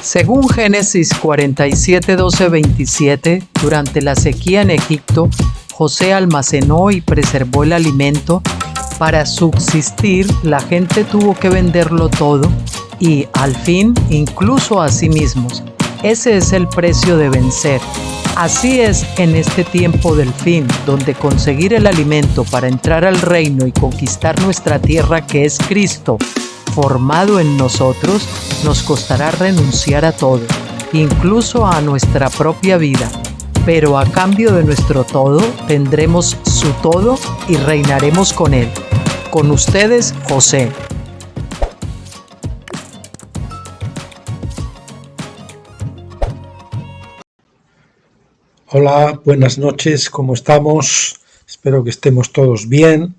Según Génesis 47, 12, 27, durante la sequía en Egipto, José almacenó y preservó el alimento. Para subsistir, la gente tuvo que venderlo todo y, al fin, incluso a sí mismos. Ese es el precio de vencer. Así es en este tiempo del fin, donde conseguir el alimento para entrar al reino y conquistar nuestra tierra, que es Cristo, formado en nosotros, nos costará renunciar a todo, incluso a nuestra propia vida. Pero a cambio de nuestro todo, tendremos su todo y reinaremos con él. Con ustedes, José. Hola, buenas noches, ¿cómo estamos? Espero que estemos todos bien.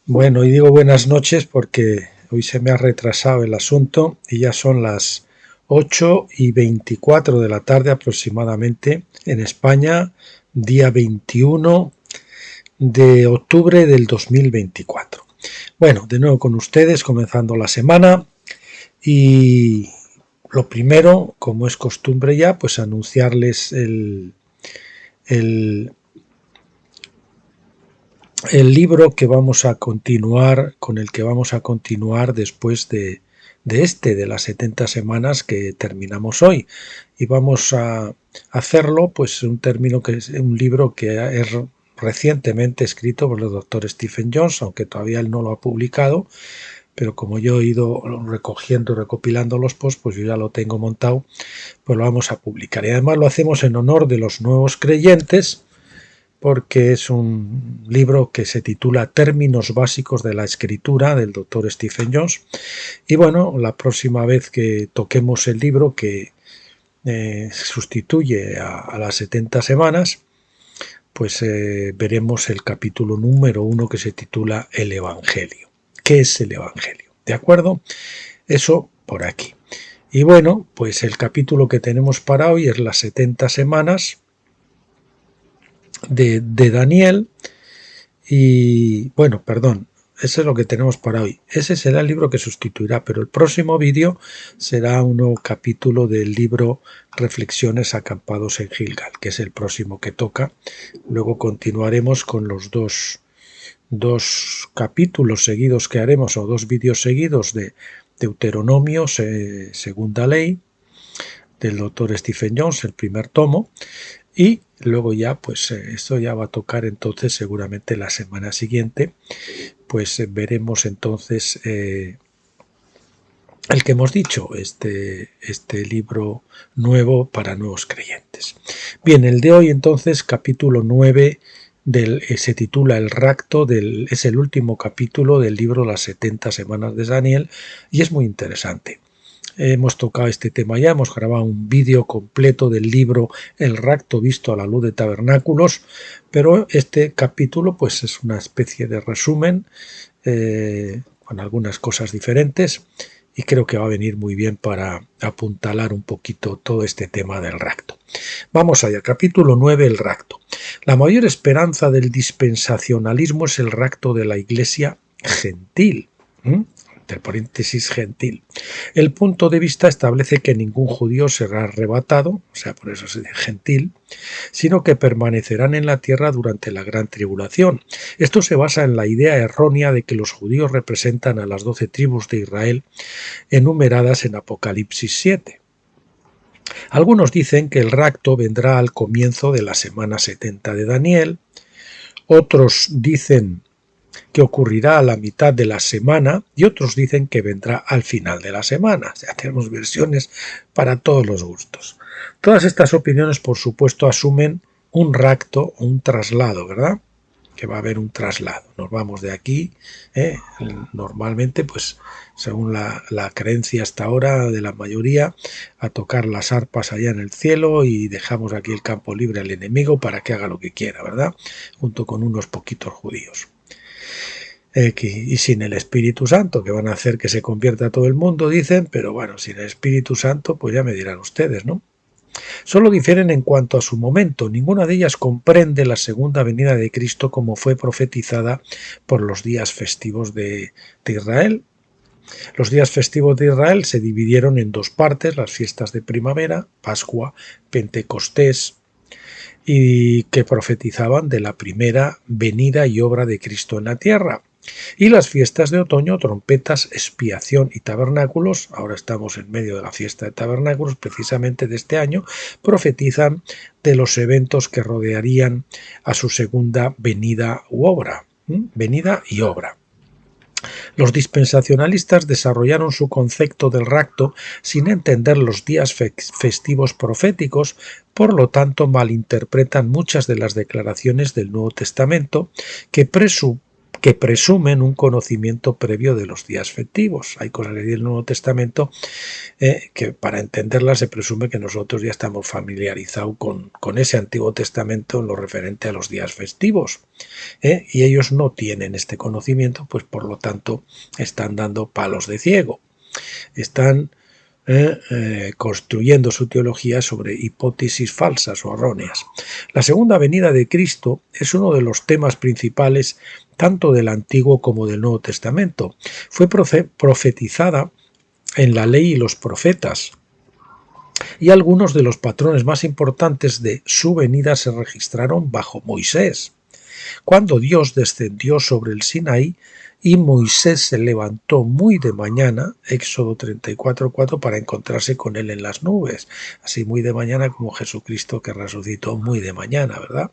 Bueno, y digo buenas noches porque hoy se me ha retrasado el asunto y ya son las 8:24 de la tarde aproximadamente en España, día 21 de octubre del 2024. Bueno, de nuevo con ustedes, comenzando la semana, y lo primero, como es costumbre ya, pues anunciarles el libro que vamos a continuar, con el que vamos a continuar después de las 70 semanas que terminamos hoy, y vamos a hacerlo pues un libro que es recientemente escrito por el doctor Stephen Jones, aunque todavía él no lo ha publicado, pero como yo he ido recogiendo y recopilando los posts, pues yo ya lo tengo montado, pues lo vamos a publicar. Y además lo hacemos en honor de los nuevos creyentes, porque es un libro que se titula Términos básicos de la escritura, del doctor Stephen Jones. Y bueno, la próxima vez que toquemos el libro, que sustituye a las 70 semanas, pues veremos el capítulo número 1, que se titula El Evangelio. ¿Qué es el Evangelio? ¿De acuerdo? Eso por aquí. Y bueno, pues el capítulo que tenemos para hoy es las 70 semanas de Daniel. Y bueno, perdón, ese es lo que tenemos para hoy. Ese será el libro que sustituirá, pero el próximo vídeo será un nuevo capítulo del libro Reflexiones acampados en Gilgal, que es el próximo que toca. Luego continuaremos con los dos capítulos seguidos que haremos, o dos vídeos seguidos, de Deuteronomio, segunda ley, del doctor Stephen Jones, el primer tomo. Y luego ya, pues esto ya va a tocar entonces seguramente la semana siguiente, pues veremos entonces el que hemos dicho, este libro nuevo para nuevos creyentes. Bien, el de hoy entonces, capítulo 9, se titula El Rapto, es el último capítulo del libro Las 70 semanas de Daniel, y es muy interesante. Hemos tocado este tema ya, hemos grabado un vídeo completo del libro El Rapto visto a la luz de tabernáculos, pero este capítulo pues es una especie de resumen con algunas cosas diferentes, y creo que va a venir muy bien para apuntalar un poquito todo este tema del rapto. Vamos allá, capítulo 9, el rapto. La mayor esperanza del dispensacionalismo es el rapto de la iglesia gentil. Entre paréntesis, gentil. El punto de vista establece que ningún judío será arrebatado, o sea, por eso se dice gentil, sino que permanecerán en la tierra durante la gran tribulación. Esto se basa en la idea errónea de que los judíos representan a las 12 tribus de Israel enumeradas en Apocalipsis 7. Algunos dicen que el rapto vendrá al comienzo de la semana 70 de Daniel, otros dicen que ocurrirá a la mitad de la semana, y otros dicen que vendrá al final de la semana. O sea, tenemos versiones para todos los gustos. Todas estas opiniones, por supuesto, asumen un rapto, un traslado, ¿verdad? Que va a haber un traslado. Nos vamos de aquí, normalmente, pues, según la creencia hasta ahora de la mayoría, a tocar las arpas allá en el cielo, y dejamos aquí el campo libre al enemigo para que haga lo que quiera, ¿verdad? Junto con unos poquitos judíos. Y sin el Espíritu Santo, que van a hacer que se convierta todo el mundo, dicen, pero bueno, sin el Espíritu Santo, pues ya me dirán ustedes, ¿no? Solo difieren en cuanto a su momento. Ninguna de ellas comprende la segunda venida de Cristo como fue profetizada por los días festivos de Israel. Los días festivos de Israel se dividieron en dos partes, las fiestas de primavera, Pascua, Pentecostés, y que profetizaban de la primera venida y obra de Cristo en la tierra. Y las fiestas de otoño, trompetas, expiación y tabernáculos, ahora estamos en medio de la fiesta de tabernáculos, precisamente de este año, profetizan de los eventos que rodearían a su segunda venida u obra. Venida y obra. Los dispensacionalistas desarrollaron su concepto del rapto sin entender los días festivos proféticos, por lo tanto malinterpretan muchas de las declaraciones del Nuevo Testamento que presumen un conocimiento previo de los días festivos. Hay cosas del Nuevo Testamento que para entenderlas se presume que nosotros ya estamos familiarizados con ese Antiguo Testamento en lo referente a los días festivos. Y ellos no tienen este conocimiento, pues por lo tanto están dando palos de ciego. Están construyendo su teología sobre hipótesis falsas o erróneas. La segunda venida de Cristo es uno de los temas principales tanto del Antiguo como del Nuevo Testamento. Fue profetizada en la ley y los profetas, y algunos de los patrones más importantes de su venida se registraron bajo Moisés, cuando Dios descendió sobre el Sinaí y Moisés se levantó muy de mañana, Éxodo 34:4, para encontrarse con él en las nubes, así muy de mañana como Jesucristo que resucitó muy de mañana, ¿verdad?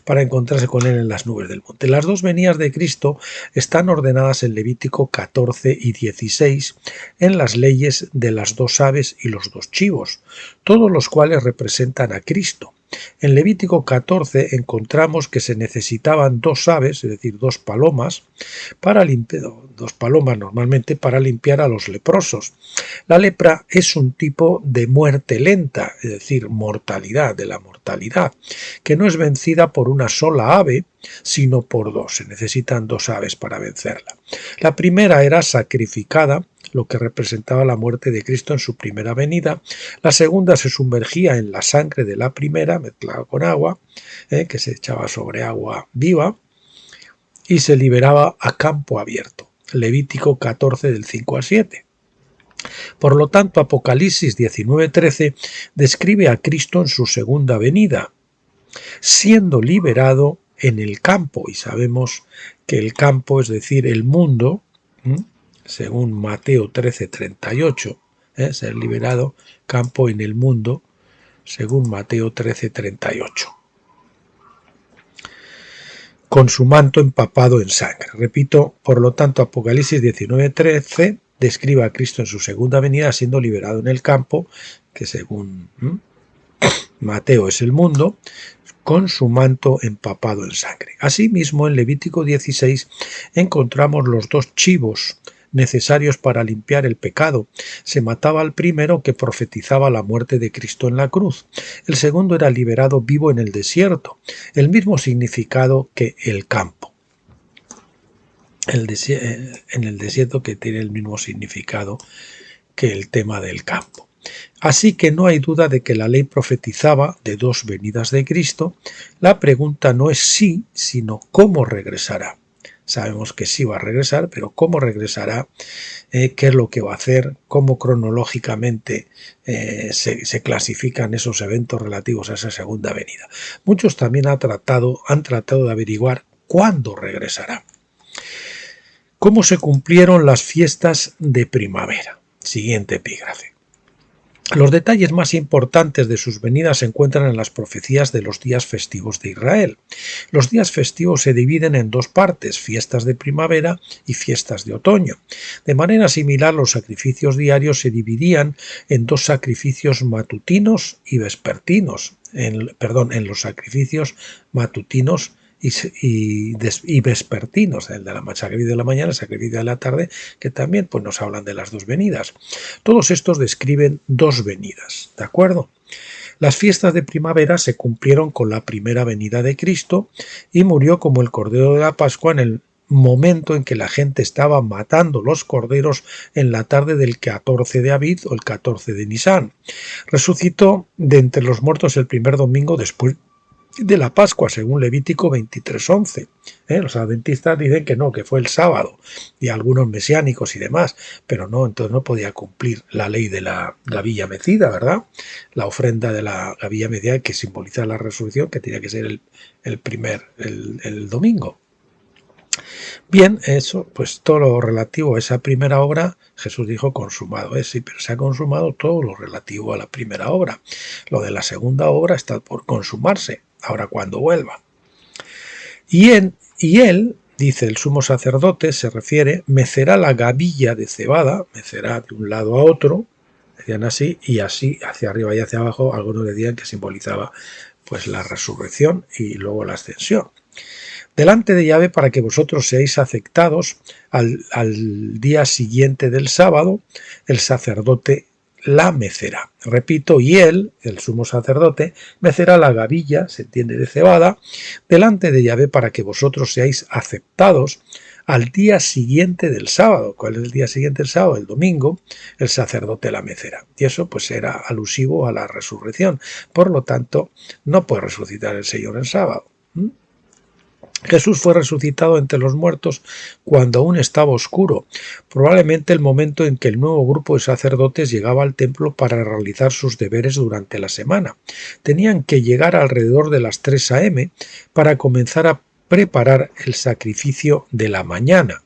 Para encontrarse con él en las nubes del monte. Las dos venidas de Cristo están ordenadas en Levítico 14 y 16 en las leyes de las dos aves y los dos chivos, todos los cuales representan a Cristo. En Levítico 14 encontramos que se necesitaban dos aves, es decir, dos palomas normalmente para limpiar a los leprosos. La lepra es un tipo de muerte lenta, es decir, mortalidad, de la mortalidad, que no es vencida por una sola ave, sino por dos. Se necesitan dos aves para vencerla. La primera era sacrificada, lo que representaba la muerte de Cristo en su primera venida. La segunda se sumergía en la sangre de la primera, mezclada con agua, que se echaba sobre agua viva, y se liberaba a campo abierto. Levítico 14 del 5 al 7. Por lo tanto, Apocalipsis 19:13 describe a Cristo en su segunda venida, siendo liberado en el campo, y sabemos que el campo, es decir, el mundo, según Mateo 13:38, ser liberado, campo en el mundo, según Mateo 13:38, con su manto empapado en sangre. Repito, por lo tanto, Apocalipsis 19:13 describe a Cristo en su segunda venida siendo liberado en el campo, que según Mateo es el mundo, con su manto empapado en sangre. Asimismo, en Levítico 16 encontramos los dos chivos necesarios para limpiar el pecado. Se mataba al primero, que profetizaba la muerte de Cristo en la cruz. El segundo era liberado vivo en el desierto, el mismo significado que el campo. En el desierto, que tiene el mismo significado que el tema del campo. Así que no hay duda de que la ley profetizaba de dos venidas de Cristo. La pregunta no es si, sino cómo regresará. Sabemos que sí va a regresar, pero cómo regresará, qué es lo que va a hacer, cómo cronológicamente se clasifican esos eventos relativos a esa segunda venida. Muchos también han tratado de averiguar cuándo regresará. ¿Cómo se cumplieron las fiestas de primavera? Siguiente epígrafe. Los detalles más importantes de sus venidas se encuentran en las profecías de los días festivos de Israel. Los días festivos se dividen en dos partes, fiestas de primavera y fiestas de otoño. De manera similar, los sacrificios diarios se dividían en dos sacrificios matutinos y vespertinos. En los sacrificios matutinos y vespertinos, el de la sacrificio de la mañana, el sacrificio de la tarde, que también pues, nos hablan de las dos venidas. Todos estos describen dos venidas, ¿de acuerdo? Las fiestas de primavera se cumplieron con la primera venida de Cristo y murió como el Cordero de la Pascua en el momento en que la gente estaba matando los corderos en la tarde del 14 de Abib o el 14 de Nisán. Resucitó de entre los muertos el primer domingo después de la Pascua, según Levítico 23:11. Los adventistas dicen que no, que fue el sábado, y algunos mesiánicos y demás, pero no, entonces no podía cumplir la ley de la gavilla mecida, ¿verdad? La ofrenda de la gavilla mecida, que simboliza la resurrección, que tenía que ser el domingo. Bien, eso, pues todo lo relativo a esa primera obra, Jesús dijo consumado es, sí, pero se ha consumado todo lo relativo a la primera obra. Lo de la segunda obra está por consumarse, ahora cuando vuelva. Y él, dice el sumo sacerdote, se refiere, mecerá la gavilla de cebada, mecerá de un lado a otro, decían así, y así hacia arriba y hacia abajo, algunos decían que simbolizaba pues la resurrección y luego la ascensión. Delante de Yahvé para que vosotros seáis aceptados al día siguiente del sábado, el sacerdote la mecerá. Repito, y él, el sumo sacerdote, mecerá la gavilla, se entiende de cebada, delante de Yahvé para que vosotros seáis aceptados al día siguiente del sábado. ¿Cuál es el día siguiente del sábado? El domingo, el sacerdote la mecerá. Y eso pues era alusivo a la resurrección. Por lo tanto, no puede resucitar el Señor el sábado. Jesús fue resucitado entre los muertos cuando aún estaba oscuro, probablemente el momento en que el nuevo grupo de sacerdotes llegaba al templo para realizar sus deberes durante la semana. Tenían que llegar alrededor de las 3 a.m. para comenzar a preparar el sacrificio de la mañana.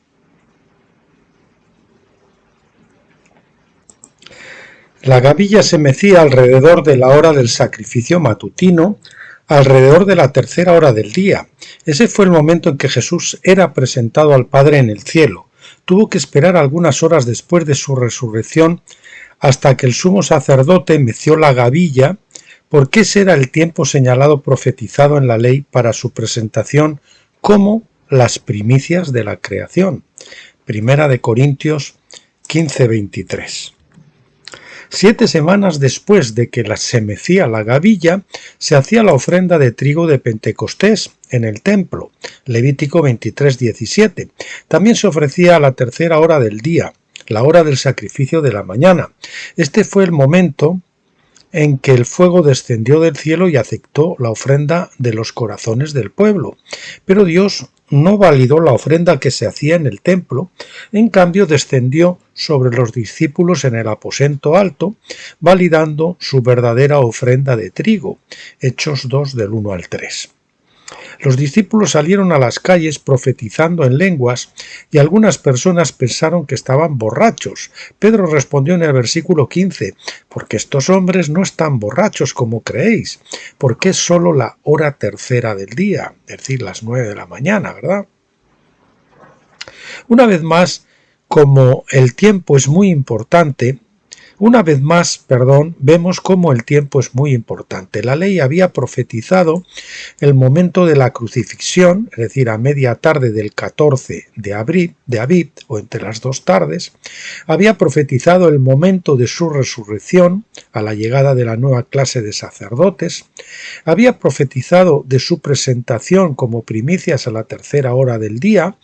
La gavilla se mecía alrededor de la hora del sacrificio matutino, alrededor de la 3.ª hora del día. Ese fue el momento en que Jesús era presentado al Padre en el cielo. Tuvo que esperar algunas horas después de su resurrección hasta que el sumo sacerdote meció la gavilla, porque ese era el tiempo señalado profetizado en la ley para su presentación como las primicias de la creación. Primera de Corintios 15:23. 7 semanas después de que se mecía la gavilla, se hacía la ofrenda de trigo de Pentecostés en el templo, Levítico 23:17. También se ofrecía a la 3.ª hora del día, la hora del sacrificio de la mañana. Este fue el momento en que el fuego descendió del cielo y aceptó la ofrenda de los corazones del pueblo. Pero Dios no validó la ofrenda que se hacía en el templo, en cambio descendió sobre los discípulos en el aposento alto, validando su verdadera ofrenda de trigo. Hechos 2 del 1 al 3. Los discípulos salieron a las calles profetizando en lenguas y algunas personas pensaron que estaban borrachos. Pedro respondió en el versículo 15, porque estos hombres no están borrachos como creéis, porque es solo la hora 3.ª del día, es decir, las 9 de la mañana, ¿verdad? Una vez más, como el tiempo es muy importante, vemos cómo el tiempo es muy importante. La ley había profetizado el momento de la crucifixión, es decir, a media tarde del 14 de Abib, o entre las 2 tardes. Había profetizado el momento de su resurrección, a la llegada de la nueva clase de sacerdotes. Había profetizado de su presentación como primicias a la 3.ª hora del día.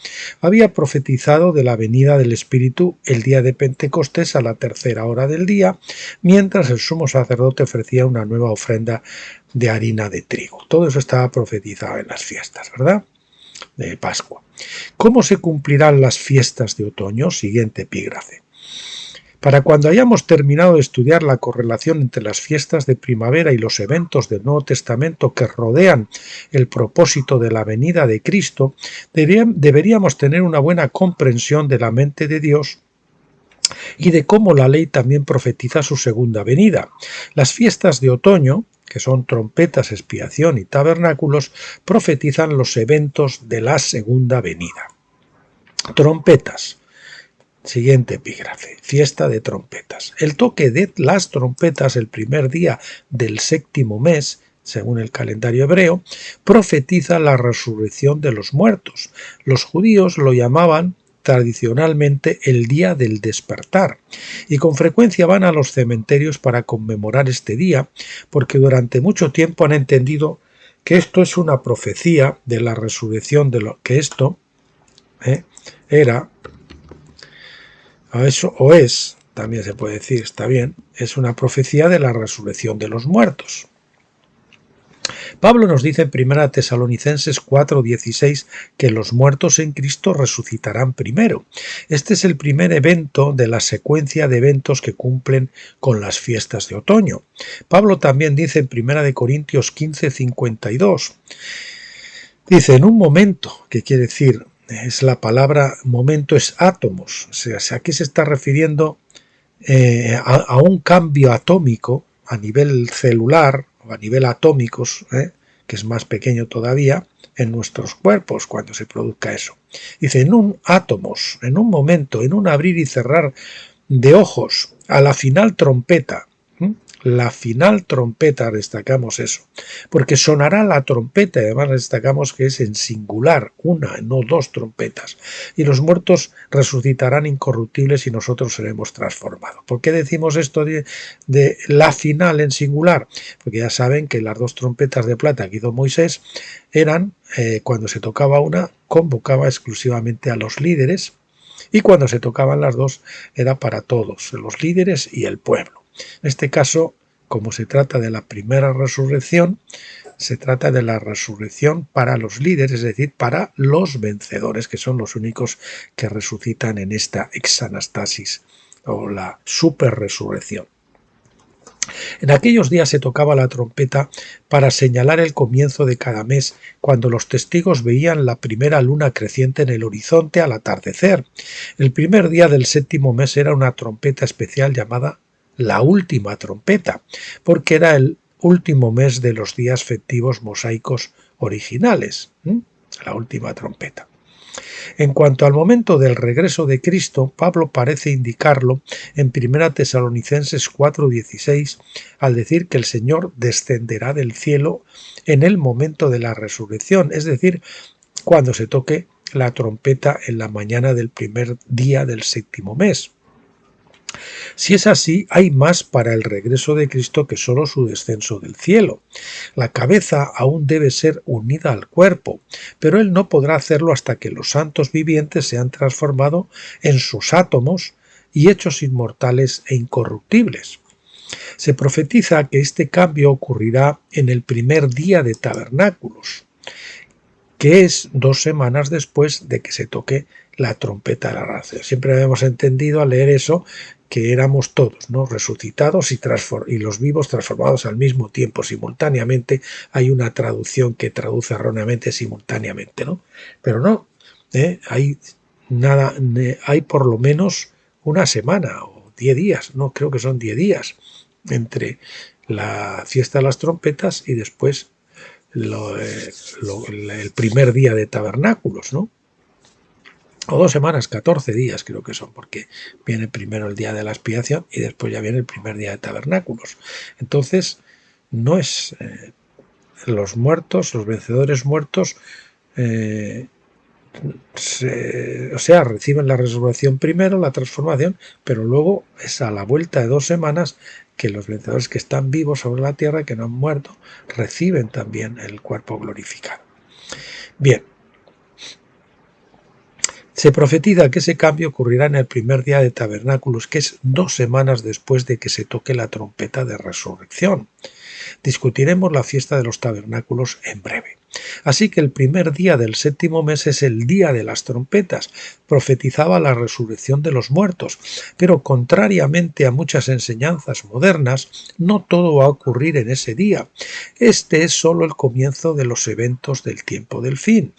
Había profetizado de la venida del Espíritu el día de Pentecostés a la 3.ª hora del día, mientras el sumo sacerdote ofrecía una nueva ofrenda de harina de trigo. Todo eso estaba profetizado en las fiestas, ¿verdad?, de Pascua. ¿Cómo se cumplirán las fiestas de otoño? Siguiente epígrafe. Para cuando hayamos terminado de estudiar la correlación entre las fiestas de primavera y los eventos del Nuevo Testamento que rodean el propósito de la venida de Cristo, deberíamos tener una buena comprensión de la mente de Dios y de cómo la ley también profetiza su segunda venida. Las fiestas de otoño, que son trompetas, expiación y tabernáculos, profetizan los eventos de la segunda venida. Trompetas. Siguiente epígrafe. Fiesta de trompetas. El toque de las trompetas el primer día del 7º mes, según el calendario hebreo, profetiza la resurrección de los muertos. Los judíos lo llamaban tradicionalmente el día del despertar, y con frecuencia van a los cementerios para conmemorar este día, porque durante mucho tiempo han entendido que esto es una profecía de la resurrección, de lo que esto era, o es, también se puede decir, está bien, es una profecía de la resurrección de los muertos. Pablo nos dice en 1 Tesalonicenses 4:16 que los muertos en Cristo resucitarán primero. Este es el primer evento de la secuencia de eventos que cumplen con las fiestas de otoño. Pablo también dice en 1 Corintios 15:52, dice, en un momento, que quiere decir, es la palabra momento, es átomos, o sea, aquí se está refiriendo a un cambio atómico a nivel celular o a nivel atómicos, que es más pequeño todavía, en nuestros cuerpos cuando se produzca eso. Dice, en un átomos, en un momento, en un abrir y cerrar de ojos, a la final trompeta. La final trompeta, destacamos eso, porque sonará la trompeta, y además destacamos que es en singular, una, no dos trompetas, y los muertos resucitarán incorruptibles y nosotros seremos transformados. ¿Por qué decimos esto de la final en singular? Porque ya saben que las dos trompetas de plata que hizo Moisés eran, cuando se tocaba una, convocaba exclusivamente a los líderes, y cuando se tocaban las dos era para todos, los líderes y el pueblo. En este caso, como se trata de la primera resurrección, se trata de la resurrección para los líderes, es decir, para los vencedores, que son los únicos que resucitan en esta exanastasis o la superresurrección. En aquellos días se tocaba la trompeta para señalar el comienzo de cada mes, cuando los testigos veían la primera luna creciente en el horizonte al atardecer. El primer día del séptimo mes era una trompeta especial llamada la última trompeta, porque era el último mes de los días festivos mosaicos originales, la última trompeta. En cuanto al momento del regreso de Cristo, Pablo parece indicarlo en 1 Tesalonicenses 4:16 al decir que el Señor descenderá del cielo en el momento de la resurrección, es decir, cuando se toque la trompeta en la mañana del primer día del séptimo mes. Si es así, hay más para el regreso de Cristo que solo su descenso del cielo. La cabeza aún debe ser unida al cuerpo, pero Él no podrá hacerlo hasta que los santos vivientes se han transformado en sus átomos y hechos inmortales e incorruptibles. Se profetiza que este cambio ocurrirá en el primer día de tabernáculos, que es 2 semanas después de que se toque la trompeta de la raza. Siempre habíamos entendido al leer eso que éramos todos, ¿no?, resucitados y los vivos transformados al mismo tiempo, simultáneamente. Hay una traducción que traduce erróneamente simultáneamente, ¿no? Pero no, hay por lo menos una semana o 10 días, no creo que son 10 días, entre la fiesta de las trompetas y después el primer día de tabernáculos, ¿no? O 2 semanas, 14 días creo que son, porque viene primero el día de la expiación y después ya viene el primer día de tabernáculos. Entonces, no es los muertos, los vencedores muertos, reciben la resurrección primero, la transformación, pero luego es a la vuelta de 2 semanas que los vencedores que están vivos sobre la tierra, que no han muerto, reciben también el cuerpo glorificado. Bien. Se profetiza que ese cambio ocurrirá en el primer día de tabernáculos, que es 2 semanas después de que se toque la trompeta de resurrección. Discutiremos la fiesta de los tabernáculos en breve. Así que el primer día del séptimo mes es el día de las trompetas, profetizaba la resurrección de los muertos, pero contrariamente a muchas enseñanzas modernas, no todo va a ocurrir en ese día. Este es solo el comienzo de los eventos del tiempo del fin.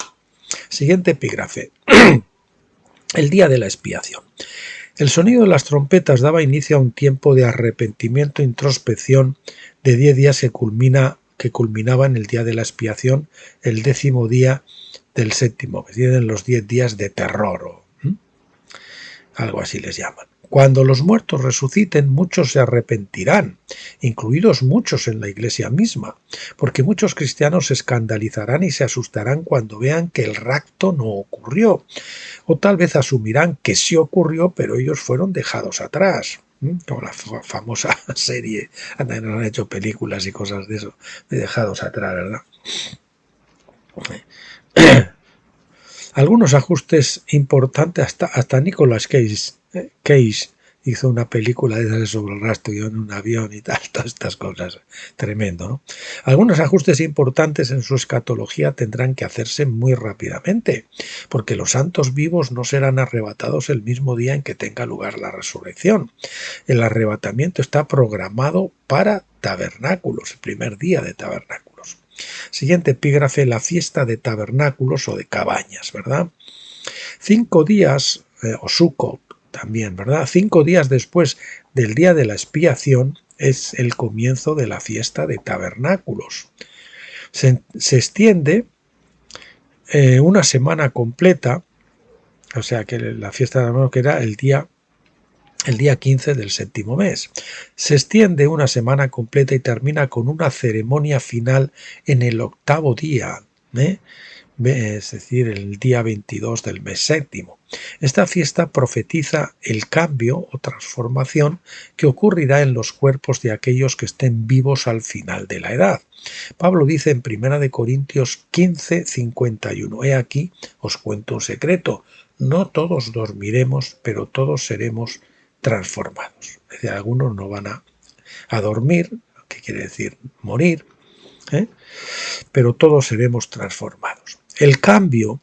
Siguiente epígrafe. El día de la expiación. El sonido de las trompetas daba inicio a un tiempo de arrepentimiento e introspección de 10 días que culminaba en el día de la expiación, el 10º día del séptimo, es decir, en los 10 días de terror, algo así les llaman. Cuando los muertos resuciten, muchos se arrepentirán, incluidos muchos en la iglesia misma, porque muchos cristianos se escandalizarán y se asustarán cuando vean que el rapto no ocurrió, o tal vez asumirán que sí ocurrió, pero ellos fueron dejados atrás, como la famosa serie, han hecho películas y cosas de eso, de dejados atrás, ¿verdad? Algunos ajustes importantes, hasta Nicolas Cage hizo una película de sobre el rastro yo en un avión y tal, todas estas cosas. Tremendo, ¿no? Algunos ajustes importantes en su escatología tendrán que hacerse muy rápidamente, porque los santos vivos no serán arrebatados el mismo día en que tenga lugar la resurrección. El arrebatamiento está programado para tabernáculos, el primer día de tabernáculos. Siguiente epígrafe, la fiesta de tabernáculos o de cabañas, ¿verdad? 5 días, o Sukkot también, ¿verdad? 5 días después del día de la expiación es el comienzo de la fiesta de tabernáculos. Se extiende una semana completa, o sea que la fiesta de tabernáculos que era el día 15 del séptimo mes. Se extiende una semana completa y termina con una ceremonia final en el octavo día, es decir, el día 22 del mes séptimo. Esta fiesta profetiza el cambio o transformación que ocurrirá en los cuerpos de aquellos que estén vivos al final de la edad. Pablo dice en 1 Corintios 15, 51, «He aquí, os cuento un secreto, no todos dormiremos, pero todos seremos transformados». Es decir, algunos no van a dormir, que quiere decir morir, pero todos seremos transformados. El cambio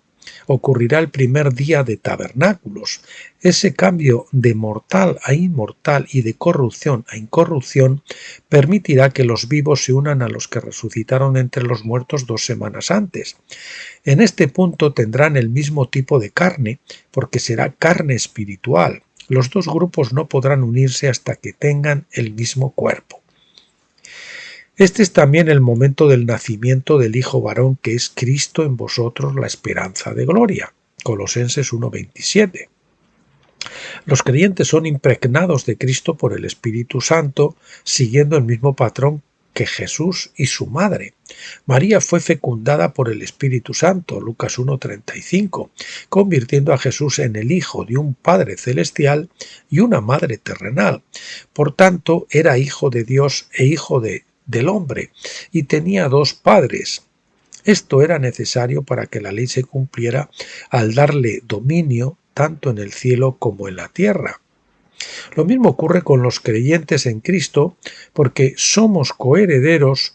ocurrirá el primer día de tabernáculos. Ese cambio de mortal a inmortal y de corrupción a incorrupción permitirá que los vivos se unan a los que resucitaron entre los muertos 2 semanas antes. En este punto tendrán el mismo tipo de carne, porque será carne espiritual. Los dos grupos no podrán unirse hasta que tengan el mismo cuerpo. Este es también el momento del nacimiento del Hijo varón, que es Cristo en vosotros, la esperanza de gloria. Colosenses 1:27. Los creyentes son impregnados de Cristo por el Espíritu Santo, siguiendo el mismo patrón que Jesús y su madre. María fue fecundada por el Espíritu Santo, Lucas 1:35, convirtiendo a Jesús en el hijo de un Padre celestial y una madre terrenal. Por tanto, era hijo de Dios e hijo del hombre, y tenía 2 padres. Esto era necesario para que la ley se cumpliera al darle dominio tanto en el cielo como en la tierra. Lo mismo ocurre con los creyentes en Cristo, porque somos coherederos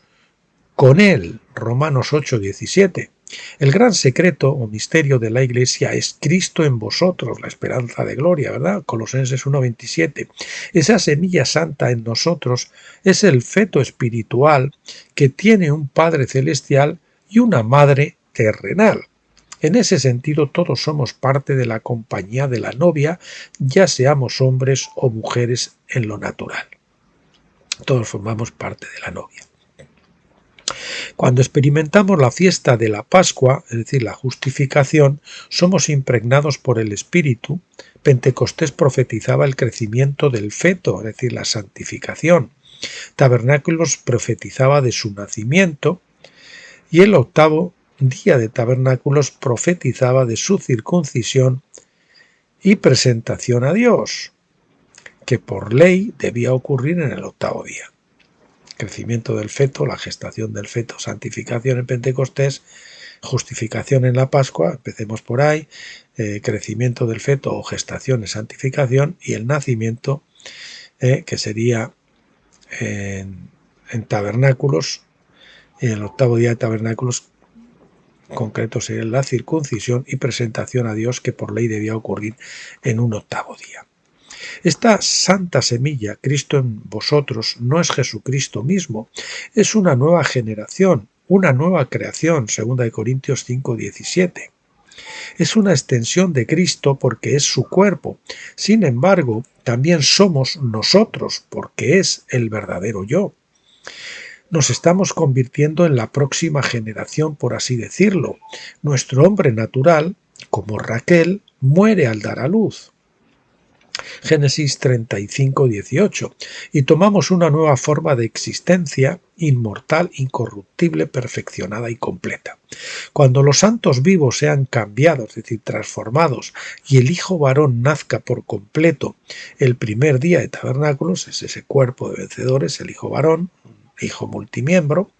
con Él. Romanos 8:17. El gran secreto o misterio de la Iglesia es Cristo en vosotros, la esperanza de gloria, ¿verdad? Colosenses 1:27. Esa semilla santa en nosotros es el feto espiritual que tiene un Padre celestial y una Madre terrenal. En ese sentido, todos somos parte de la compañía de la novia, ya seamos hombres o mujeres en lo natural. Todos formamos parte de la novia. Cuando experimentamos la fiesta de la Pascua, es decir, la justificación, somos impregnados por el Espíritu. Pentecostés profetizaba el crecimiento del feto, es decir, la santificación. Tabernáculos profetizaba de su nacimiento, y el octavo día de tabernáculos profetizaba de su circuncisión y presentación a Dios, que por ley debía ocurrir en el octavo día. Crecimiento del feto, la gestación del feto, santificación en Pentecostés, justificación en la Pascua, empecemos por ahí, crecimiento del feto o gestación en santificación, y el nacimiento, que sería en tabernáculos, y el octavo día de tabernáculos concreto sería la circuncisión y presentación a Dios, que por ley debía ocurrir en un octavo día. Esta santa semilla, Cristo en vosotros, no es Jesucristo mismo, es una nueva generación, una nueva creación, 2 Corintios 5:17. Es una extensión de Cristo porque es su cuerpo. Sin embargo, también somos nosotros porque es el verdadero yo. Nos estamos convirtiendo en la próxima generación, por así decirlo. Nuestro hombre natural, como Raquel, muere al dar a luz. Génesis 35:18, y tomamos una nueva forma de existencia, inmortal, incorruptible, perfeccionada y completa. Cuando los santos vivos sean cambiados, es decir, transformados, y el Hijo varón nazca por completo el primer día de tabernáculos, es ese cuerpo de vencedores, el Hijo varón, Hijo multimiembro,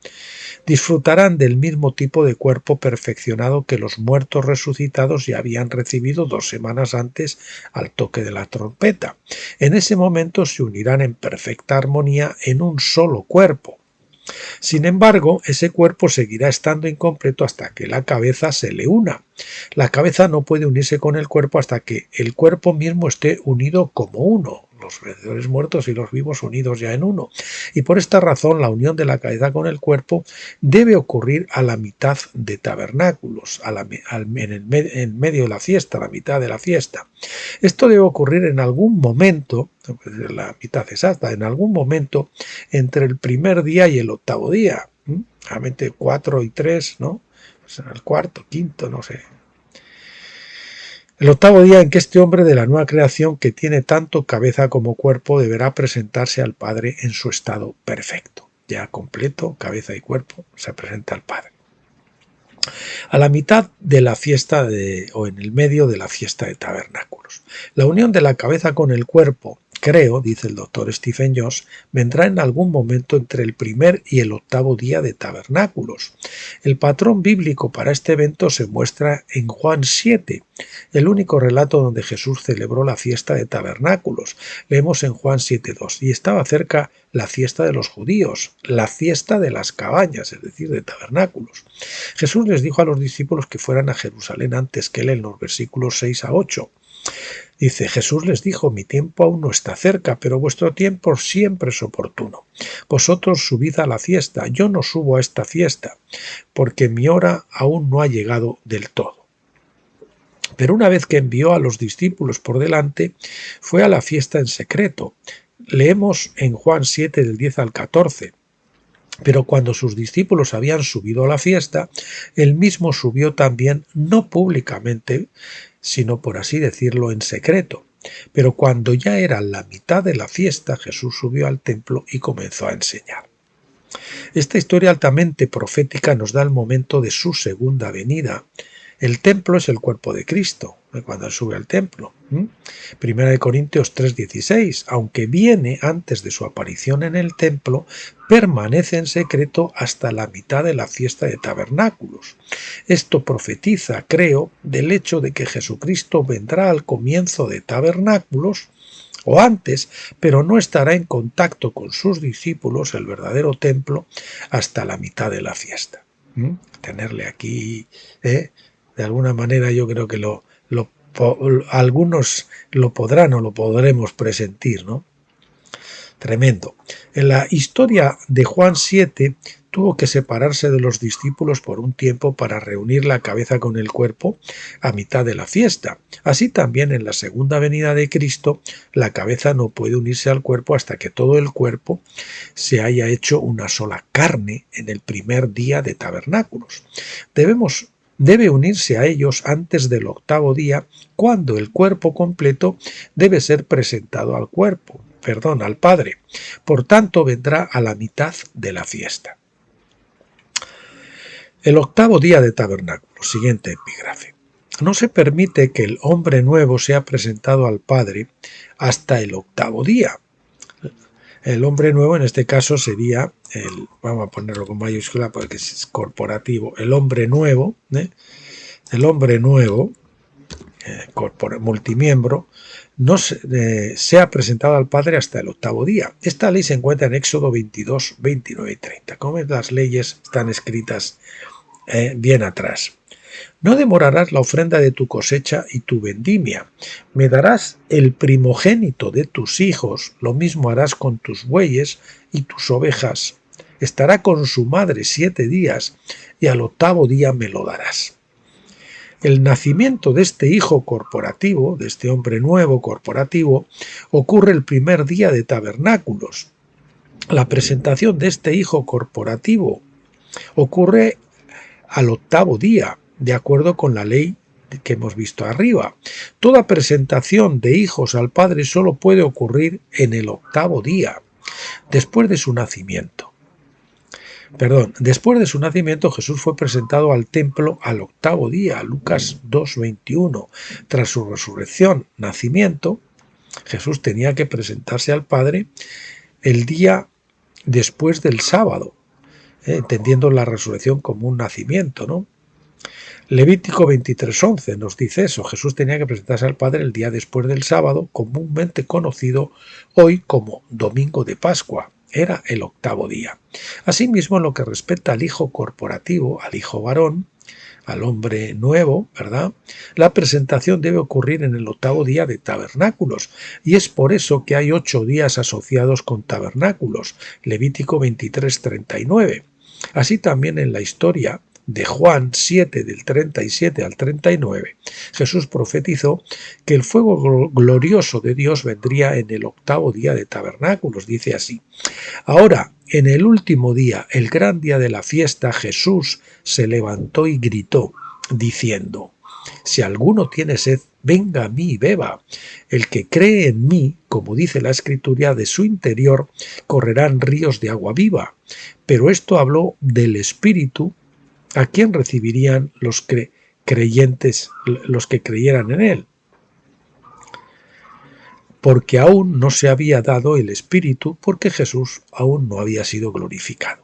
disfrutarán del mismo tipo de cuerpo perfeccionado que los muertos resucitados ya habían recibido 2 semanas antes al toque de la trompeta. En ese momento se unirán en perfecta armonía en un solo cuerpo. Sin embargo, ese cuerpo seguirá estando incompleto hasta que la cabeza se le una. La cabeza no puede unirse con el cuerpo hasta que el cuerpo mismo esté unido como uno, los vencedores muertos y los vivos unidos ya en uno. Y por esta razón la unión de la cabeza con el cuerpo debe ocurrir a la mitad de tabernáculos, en medio de la fiesta, a la mitad de la fiesta. Esto debe ocurrir en algún momento, la mitad exacta, en algún momento entre el primer día y el octavo día. Realmente 4 y 3, ¿no? Pues en el cuarto, quinto, no sé. El octavo día en que este hombre de la nueva creación, que tiene tanto cabeza como cuerpo, deberá presentarse al Padre en su estado perfecto. Ya completo, cabeza y cuerpo, se presenta al Padre. A la mitad de la fiesta o en el medio de la fiesta de tabernáculos. La unión de la cabeza con el cuerpo, creo, dice el doctor Stephen Jones, vendrá en algún momento entre el primer y el octavo día de tabernáculos. El patrón bíblico para este evento se muestra en Juan 7, el único relato donde Jesús celebró la fiesta de tabernáculos. Leemos en Juan 7:2, y estaba cerca la fiesta de los judíos, la fiesta de las cabañas, es decir, de tabernáculos. Jesús les dijo a los discípulos que fueran a Jerusalén antes que él en los versículos 6 a 8. Dice, Jesús les dijo, mi tiempo aún no está cerca, pero vuestro tiempo siempre es oportuno. Vosotros subid a la fiesta, yo no subo a esta fiesta, porque mi hora aún no ha llegado del todo. Pero una vez que envió a los discípulos por delante, fue a la fiesta en secreto. Leemos en Juan 7 del 10 al 14. Pero cuando sus discípulos habían subido a la fiesta, él mismo subió también, no públicamente, sino por así decirlo en secreto. Pero cuando ya era la mitad de la fiesta, Jesús subió al templo y comenzó a enseñar. Esta historia altamente profética nos da el momento de su segunda venida. El templo es el cuerpo de Cristo, cuando él sube al templo. Primera de Corintios 3:16, aunque viene antes de su aparición en el templo, permanece en secreto hasta la mitad de la fiesta de tabernáculos. Esto profetiza, creo, del hecho de que Jesucristo vendrá al comienzo de tabernáculos o antes, pero no estará en contacto con sus discípulos, el verdadero templo, hasta la mitad de la fiesta. Tenerle aquí, de alguna manera yo creo que algunos lo podrán o lo podremos presentir, ¿no? Tremendo. En la historia de Juan 7 tuvo que separarse de los discípulos por un tiempo para reunir la cabeza con el cuerpo a mitad de la fiesta. Así también en la segunda venida de Cristo, la cabeza no puede unirse al cuerpo hasta que todo el cuerpo se haya hecho una sola carne en el primer día de tabernáculos. Debe unirse a ellos antes del octavo día, cuando el cuerpo completo debe ser presentado al Padre. Por tanto, vendrá a la mitad de la fiesta. El octavo día de tabernáculos, siguiente epígrafe. No se permite que el hombre nuevo sea presentado al Padre hasta el octavo día. El hombre nuevo en este caso sería, vamos a ponerlo con mayúscula porque es corporativo, el hombre nuevo, multimiembro, no sea presentado al Padre hasta el octavo día. Esta ley se encuentra en Éxodo 22, 29 y 30. Como ves, las leyes están escritas bien atrás. No demorarás la ofrenda de tu cosecha y tu vendimia. Me darás el primogénito de tus hijos, lo mismo harás con tus bueyes y tus ovejas. Estará con su madre 7 días y al octavo día me lo darás. El nacimiento de este hijo corporativo, de este hombre nuevo corporativo, ocurre el primer día de tabernáculos. La presentación de este hijo corporativo ocurre al octavo día, de acuerdo con la ley que hemos visto arriba. Toda presentación de hijos al Padre solo puede ocurrir en el octavo día, después de su nacimiento. Después de su nacimiento Jesús fue presentado al templo al octavo día, Lucas 2:21. Tras su resurrección, nacimiento, Jesús tenía que presentarse al Padre el día después del sábado. entendiendo la resurrección como un nacimiento, ¿no? Levítico 23:11 nos dice eso. Jesús tenía que presentarse al Padre el día después del sábado, comúnmente conocido hoy como Domingo de Pascua. Era el octavo día. Asimismo, en lo que respecta al hijo corporativo, al hijo varón, al hombre nuevo, ¿verdad? La presentación debe ocurrir en el octavo día de tabernáculos, y es por eso que hay 8 días asociados con tabernáculos. Levítico 23:39. Así también en la historia de Juan 7 del 37 al 39, Jesús profetizó que el fuego glorioso de Dios vendría en el octavo día de tabernáculos. Dice así: ahora, en el último día, el gran día de la fiesta, Jesús se levantó y gritó, diciendo: si alguno tiene sed, venga a mí y beba. El que cree en mí, como dice la Escritura, de su interior correrán ríos de agua viva. Pero esto habló del Espíritu, a quien recibirían los creyentes, los que creyeran en él, porque aún no se había dado el Espíritu, porque Jesús aún no había sido glorificado.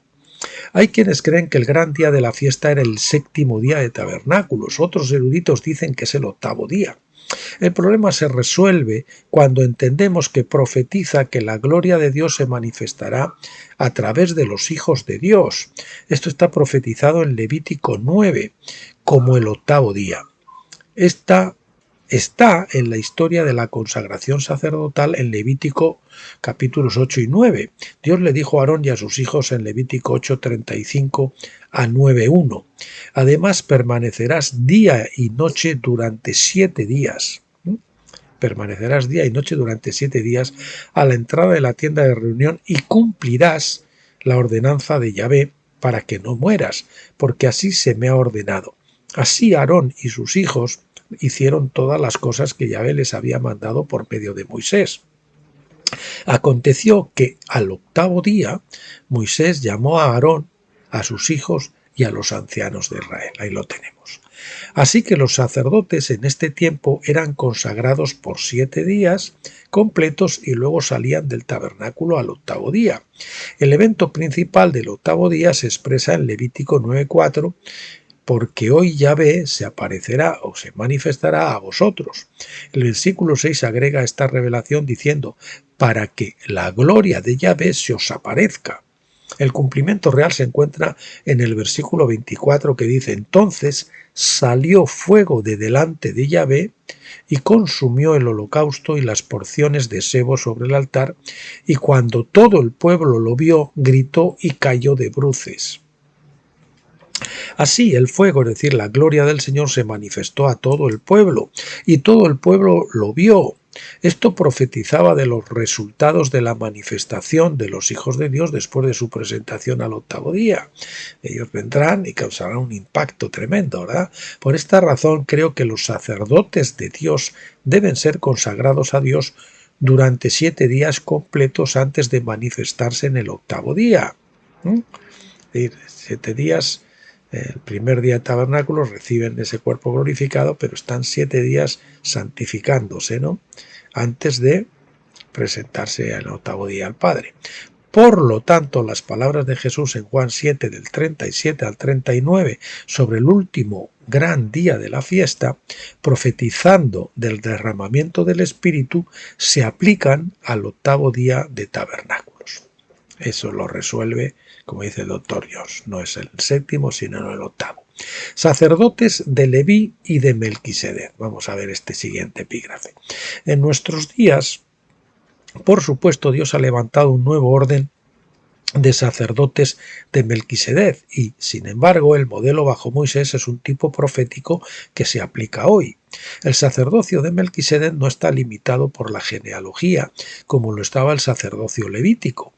Hay quienes creen que el gran día de la fiesta era el séptimo día de tabernáculos, otros eruditos dicen que es el octavo día. El problema se resuelve cuando entendemos que profetiza que la gloria de Dios se manifestará a través de los hijos de Dios. Esto está profetizado en Levítico 9 como el octavo día. Está en la historia de la consagración sacerdotal en Levítico capítulos 8 y 9. Dios le dijo a Aarón y a sus hijos en Levítico 8:35 a 9:1. Además permanecerás día y noche durante 7 días. Permanecerás día y noche durante 7 días a la entrada de la tienda de reunión y cumplirás la ordenanza de Yahvé para que no mueras, porque así se me ha ordenado. Así Aarón y sus hijos hicieron todas las cosas que Yahvé les había mandado por medio de Moisés. Aconteció que al octavo día Moisés llamó a Aarón, a sus hijos y a los ancianos de Israel. Ahí lo tenemos. Así que los sacerdotes en este tiempo eran consagrados por 7 días completos y luego salían del tabernáculo al octavo día. El evento principal del octavo día se expresa en Levítico 9:4, porque hoy Yahvé se aparecerá o se manifestará a vosotros. El versículo 6 agrega esta revelación diciendo: para que la gloria de Yahvé se os aparezca. El cumplimiento real se encuentra en el versículo 24 que dice: entonces salió fuego de delante de Yahvé y consumió el holocausto y las porciones de sebo sobre el altar, y cuando todo el pueblo lo vio, gritó y cayó de bruces. Así el fuego, es decir, la gloria del Señor, se manifestó a todo el pueblo, y todo el pueblo lo vio. Esto profetizaba de los resultados de la manifestación de los hijos de Dios después de su presentación al octavo día. Ellos vendrán y causarán un impacto tremendo, ¿verdad? Por esta razón creo que los sacerdotes de Dios deben ser consagrados a Dios durante 7 días completos antes de manifestarse en el octavo día. Es decir, 7 días. El primer día de tabernáculos reciben ese cuerpo glorificado, pero están 7 días santificándose, ¿no?, antes de presentarse al octavo día al Padre. Por lo tanto, las palabras de Jesús en Juan 7 del 37 al 39 sobre el último gran día de la fiesta, profetizando del derramamiento del Espíritu, se aplican al octavo día de tabernáculos. Eso lo resuelve, como dice el doctor Jones, no es el séptimo, sino el octavo. Sacerdotes de Leví y de Melquisedec. Vamos a ver este siguiente epígrafe. En nuestros días, por supuesto, Dios ha levantado un nuevo orden de sacerdotes de Melquisedec y, sin embargo, el modelo bajo Moisés es un tipo profético que se aplica hoy. El sacerdocio de Melquisedec no está limitado por la genealogía como lo estaba el sacerdocio levítico.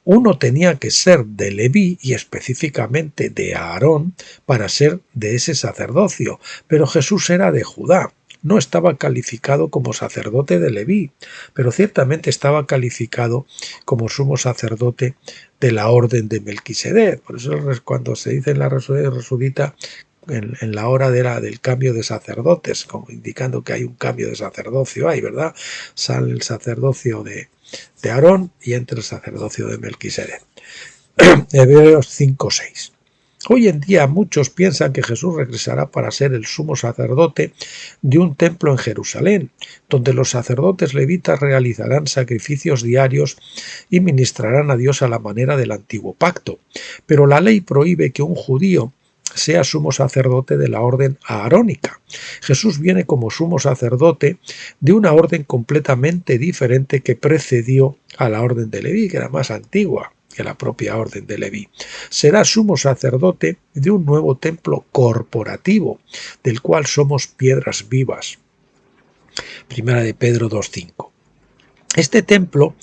Uno tenía que ser de Leví y específicamente de Aarón para ser de ese sacerdocio, pero Jesús era de Judá. No estaba calificado como sacerdote de Leví, pero ciertamente estaba calificado como sumo sacerdote de la orden de Melquisedec. Por eso cuando se dice en la Resudita, en la hora del cambio de sacerdotes, como indicando que hay un cambio de sacerdocio, ¿verdad? Sale el sacerdocio de Aarón y entra el sacerdocio de Melquisedec. Hebreos 5:6. Hoy en día muchos piensan que Jesús regresará para ser el sumo sacerdote de un templo en Jerusalén, donde los sacerdotes levitas realizarán sacrificios diarios y ministrarán a Dios a la manera del antiguo pacto. Pero la ley prohíbe que un judío sea sumo sacerdote de la orden aarónica. Jesús viene como sumo sacerdote de una orden completamente diferente que precedió a la orden de Leví, que era más antigua que la propia orden de Leví. Será sumo sacerdote de un nuevo templo corporativo, del cual somos piedras vivas. Primera de Pedro 2:5. Este templo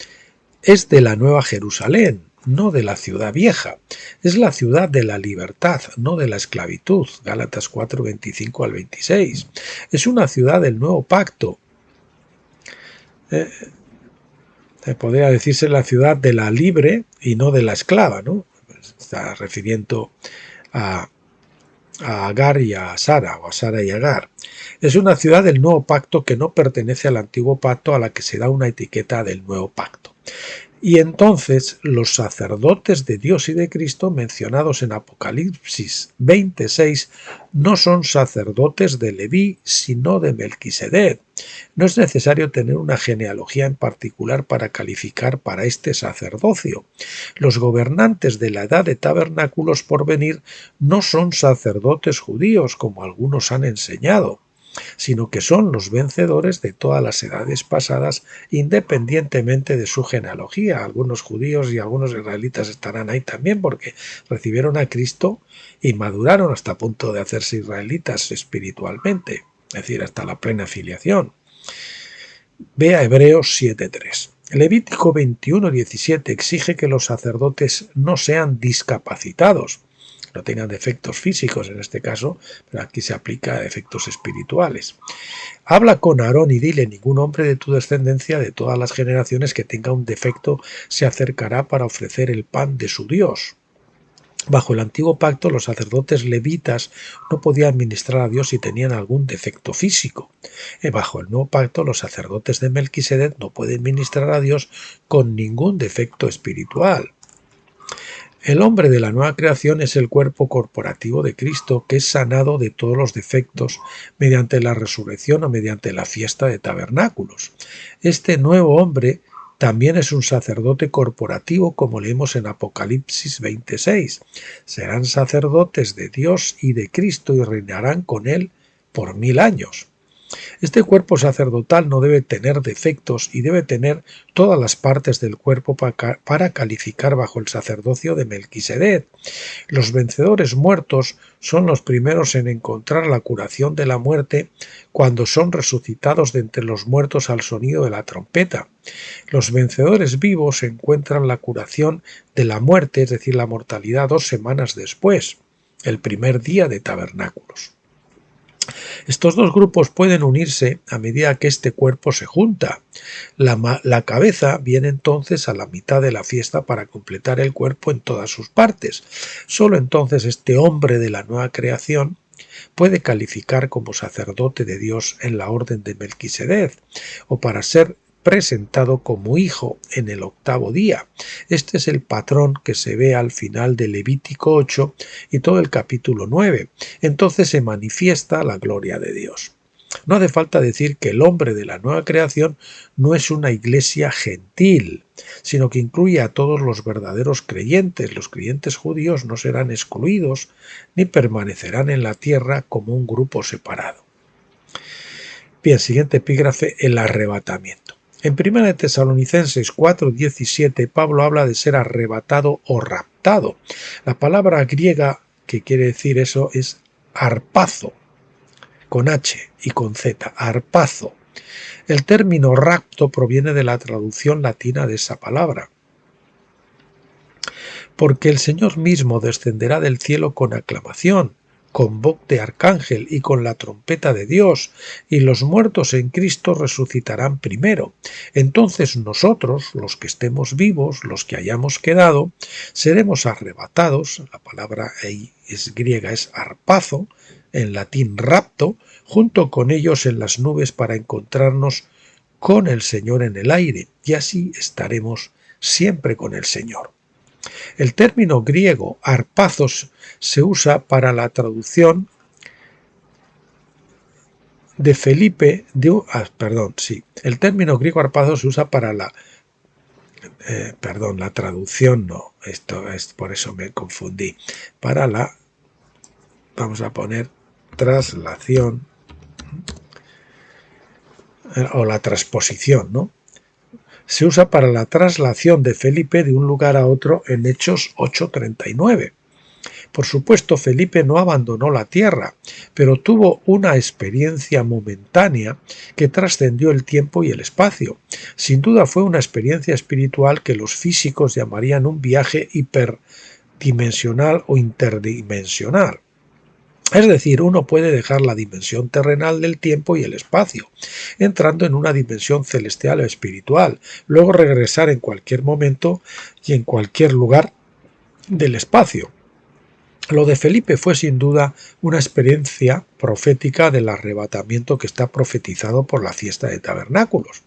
es de la Nueva Jerusalén, no de la ciudad vieja. Es la ciudad de la libertad, no de la esclavitud. Gálatas 4:25 al 26. Es una ciudad del nuevo pacto. Podría decirse la ciudad de la libre y no de la esclava, ¿no? Está refiriendo a Agar y a Sara, o a Sara y Agar. Es una ciudad del nuevo pacto que no pertenece al antiguo pacto, a la que se da una etiqueta del nuevo pacto. Y entonces los sacerdotes de Dios y de Cristo mencionados en Apocalipsis 26 no son sacerdotes de Leví, sino de Melquisedec. No es necesario tener una genealogía en particular para calificar para este sacerdocio. Los gobernantes de la edad de tabernáculos por venir no son sacerdotes judíos, como algunos han enseñado, sino que son los vencedores de todas las edades pasadas, independientemente de su genealogía. Algunos judíos y algunos israelitas estarán ahí también porque recibieron a Cristo y maduraron hasta el punto de hacerse israelitas espiritualmente, es decir, hasta la plena filiación. Ve a Hebreos 7:3. Levítico 21:17 exige que los sacerdotes no sean discapacitados, no tengan defectos físicos en este caso, pero aquí se aplica a defectos espirituales. Habla con Aarón y dile: ningún hombre de tu descendencia de todas las generaciones que tenga un defecto se acercará para ofrecer el pan de su Dios. Bajo el antiguo pacto, los sacerdotes levitas no podían ministrar a Dios si tenían algún defecto físico. Bajo el nuevo pacto, los sacerdotes de Melquisedec no pueden ministrar a Dios con ningún defecto espiritual. El hombre de la nueva creación es el cuerpo corporativo de Cristo, que es sanado de todos los defectos mediante la resurrección o mediante la fiesta de tabernáculos. Este nuevo hombre también es un sacerdote corporativo, como leemos en Apocalipsis 26. Serán sacerdotes de Dios y de Cristo y reinarán con él por 1000 años. Este cuerpo sacerdotal no debe tener defectos y debe tener todas las partes del cuerpo para calificar bajo el sacerdocio de Melquisedec. Los vencedores muertos son los primeros en encontrar la curación de la muerte cuando son resucitados de entre los muertos al sonido de la trompeta. Los vencedores vivos encuentran la curación de la muerte, es decir, la mortalidad, 2 semanas después, el primer día de tabernáculos. Estos dos grupos pueden unirse a medida que este cuerpo se junta. La cabeza viene entonces a la mitad de la fiesta para completar el cuerpo en todas sus partes. Solo entonces este hombre de la nueva creación puede calificar como sacerdote de Dios en la orden de Melquisedec, o para ser presentado como hijo en el 8º día. Este es el patrón que se ve al final de Levítico 8 y todo el capítulo 9. Entonces se manifiesta la gloria de Dios. No hace falta decir que el hombre de la nueva creación no es una iglesia gentil, sino que incluye a todos los verdaderos creyentes. Los creyentes judíos no serán excluidos ni permanecerán en la tierra como un grupo separado. Bien, siguiente epígrafe: el arrebatamiento. En 1 Tesalonicenses 4:17, Pablo habla de ser arrebatado o raptado. La palabra griega que quiere decir eso es harpazo, con H y con Z, harpazo. El término rapto proviene de la traducción latina de esa palabra. Porque el Señor mismo descenderá del cielo con aclamación, con voz de arcángel y con la trompeta de Dios, y los muertos en Cristo resucitarán primero. Entonces nosotros, los que estemos vivos, los que hayamos quedado, seremos arrebatados. La palabra ahí es griega, es harpazo, en latín rapto, junto con ellos en las nubes para encontrarnos con el Señor en el aire, y así estaremos siempre con el Señor. El término griego arpazos se usa para la traducción de Felipe el término griego arpazos se usa para la la traducción no, esto es por eso me confundí, para la, vamos a poner traslación o la transposición, ¿no? Se usa para la traslación de Felipe de un lugar a otro en Hechos 8:39. Por supuesto, Felipe no abandonó la tierra, pero tuvo una experiencia momentánea que trascendió el tiempo y el espacio. Sin duda fue una experiencia espiritual que los físicos llamarían un viaje hiperdimensional o interdimensional. Es decir, uno puede dejar la dimensión terrenal del tiempo y el espacio, entrando en una dimensión celestial o espiritual, luego regresar en cualquier momento y en cualquier lugar del espacio. Lo de Felipe fue sin duda una experiencia profética del arrebatamiento que está profetizado por la fiesta de tabernáculos.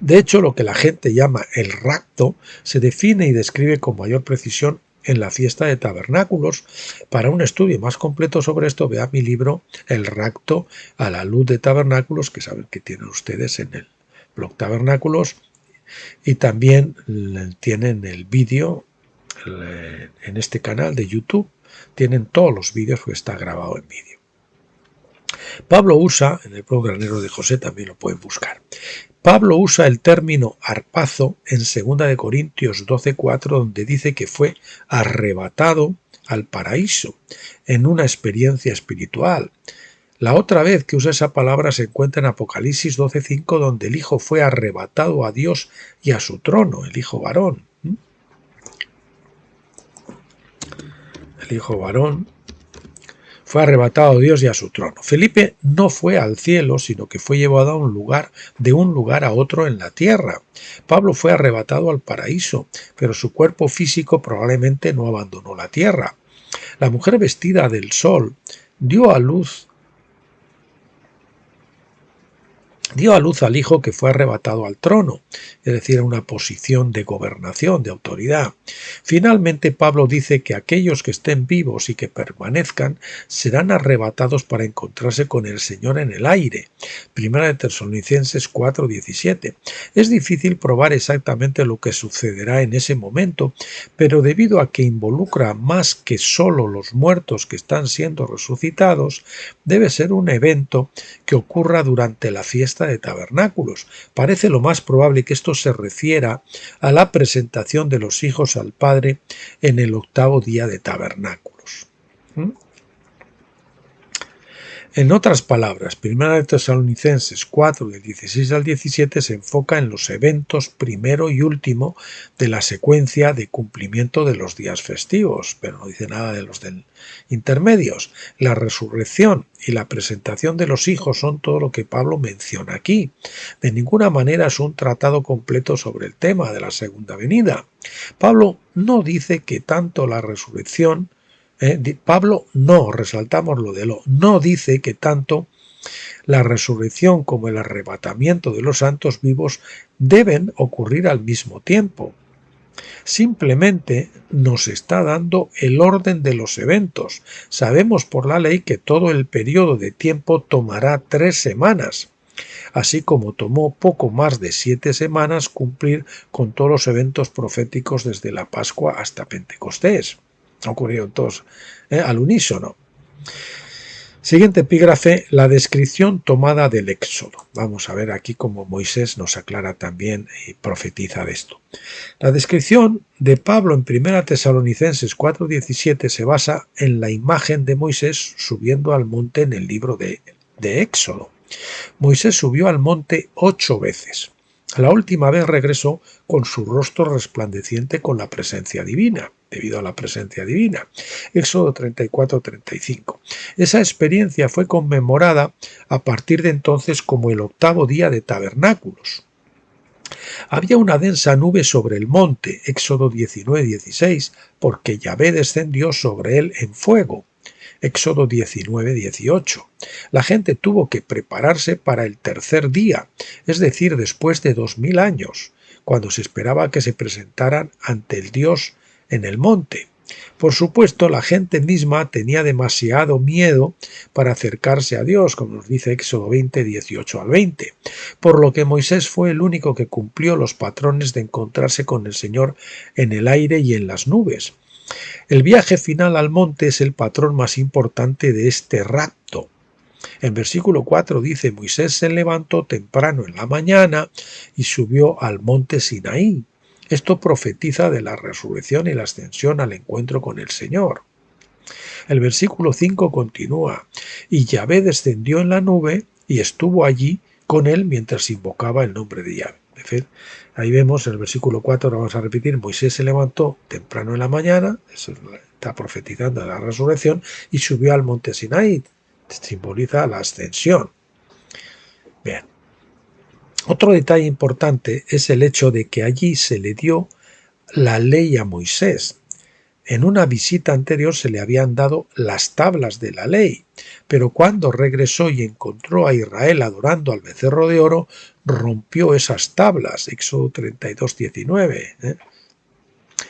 De hecho, lo que la gente llama el rapto se define y describe con mayor precisión en la fiesta de tabernáculos. Para un estudio más completo sobre esto, vea mi libro El rapto a la luz de tabernáculos, que saben que tienen ustedes en el blog Tabernáculos, y también tienen el vídeo en este canal de YouTube, tienen todos los vídeos que está grabado en vídeo. Pablo usa, en el blog Granero de José también lo pueden buscar, Pablo usa el término arpazo en 2 Corintios 12:4, donde dice que fue arrebatado al paraíso en una experiencia espiritual. La otra vez que usa esa palabra se encuentra en Apocalipsis 12:5, donde el Hijo fue arrebatado a Dios y a su trono, el Hijo varón. El Hijo varón fue arrebatado a Dios y a su trono. Felipe no fue al cielo, sino que fue llevado a un lugar, de un lugar a otro en la tierra. Pablo fue arrebatado al paraíso, pero su cuerpo físico probablemente no abandonó la tierra. La mujer vestida del sol dio a luz al Hijo que fue arrebatado al trono, es decir, a una posición de gobernación, de autoridad. Finalmente, Pablo dice que aquellos que estén vivos y que permanezcan serán arrebatados para encontrarse con el Señor en el aire. 1 Tesalonicenses 4:17. Es difícil probar exactamente lo que sucederá en ese momento, pero debido a que involucra más que solo los muertos que están siendo resucitados, debe ser un evento que ocurra durante la fiesta de tabernáculos. Parece lo más probable que esto se refiera a la presentación de los hijos al Padre en el 8º día de tabernáculos. En otras palabras, 1 Tesalonicenses 4, del 16 al 17, se enfoca en los eventos primero y último de la secuencia de cumplimiento de los días festivos, pero no dice nada de los intermedios. La resurrección y la presentación de los hijos son todo lo que Pablo menciona aquí. De ninguna manera es un tratado completo sobre el tema de la segunda venida. Pablo no dice que tanto la resurrección Pablo no, resaltamos lo de no dice que tanto la resurrección como el arrebatamiento de los santos vivos deben ocurrir al mismo tiempo. Simplemente nos está dando el orden de los eventos. Sabemos por la ley que todo el periodo de tiempo tomará 3 semanas, así como tomó poco más de 7 semanas cumplir con todos los eventos proféticos desde la Pascua hasta Pentecostés. Ocurrieron todos al unísono. Siguiente epígrafe, la descripción tomada del Éxodo. Vamos a ver aquí cómo Moisés nos aclara también y profetiza de esto. La descripción de Pablo en 1 Tesalonicenses 4:17 se basa en la imagen de Moisés subiendo al monte en el libro de Éxodo. Moisés subió al monte 8 veces. La última vez regresó con su rostro resplandeciente con la presencia divina, debido a la presencia divina. Éxodo 34:35. Esa experiencia fue conmemorada a partir de entonces como el 8º día de tabernáculos. Había una densa nube sobre el monte, Éxodo 19:16, porque Yahvé descendió sobre él en fuego. Éxodo 19:18. La gente tuvo que prepararse para el tercer día, es decir, después de 2000 años. cuando se esperaba que se presentaran ante el Dios en el monte. Por supuesto, la gente misma tenía demasiado miedo para acercarse a Dios, como nos dice Éxodo 20, 18 al 20, por lo que Moisés fue el único que cumplió los patrones de encontrarse con el Señor en el aire y en las nubes. El viaje final al monte es el patrón más importante de este rapto. En versículo 4 dice: Moisés se levantó temprano en la mañana y subió al monte Sinaí. Esto profetiza de la resurrección y la ascensión al encuentro con el Señor. El versículo 5 continúa: y Yahvé descendió en la nube y estuvo allí con él mientras invocaba el nombre de Yahvé. Es decir, ahí vemos el versículo 4, lo vamos a repetir: Moisés se levantó temprano en la mañana, eso está profetizando la resurrección, y subió al monte Sinaí, simboliza la ascensión. Bien. Otro detalle importante es el hecho de que allí se le dio la ley a Moisés. En una visita anterior se le habían dado las tablas de la ley, pero cuando regresó y encontró a Israel adorando al becerro de oro, rompió esas tablas. Éxodo 32, 19.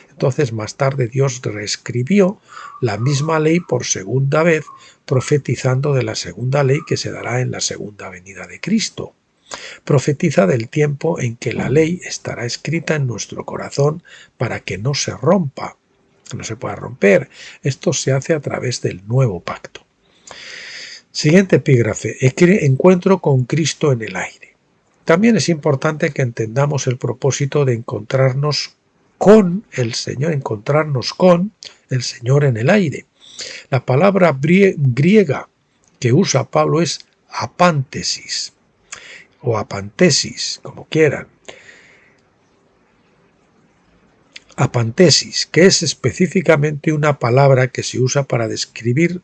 Entonces, más tarde Dios reescribió la misma ley por segunda vez, profetizando de la segunda ley que se dará en la segunda venida de Cristo. Profetiza del tiempo en que la ley estará escrita en nuestro corazón para que no se rompa, que no se pueda romper. Esto se hace a través del nuevo pacto. Siguiente epígrafe: encuentro con Cristo en el aire. También es importante que entendamos el propósito de encontrarnos con el Señor en el aire. La palabra griega que usa Pablo es apántesis, o apantesis, como quieran. Apantesis, que es específicamente una palabra que se usa para describir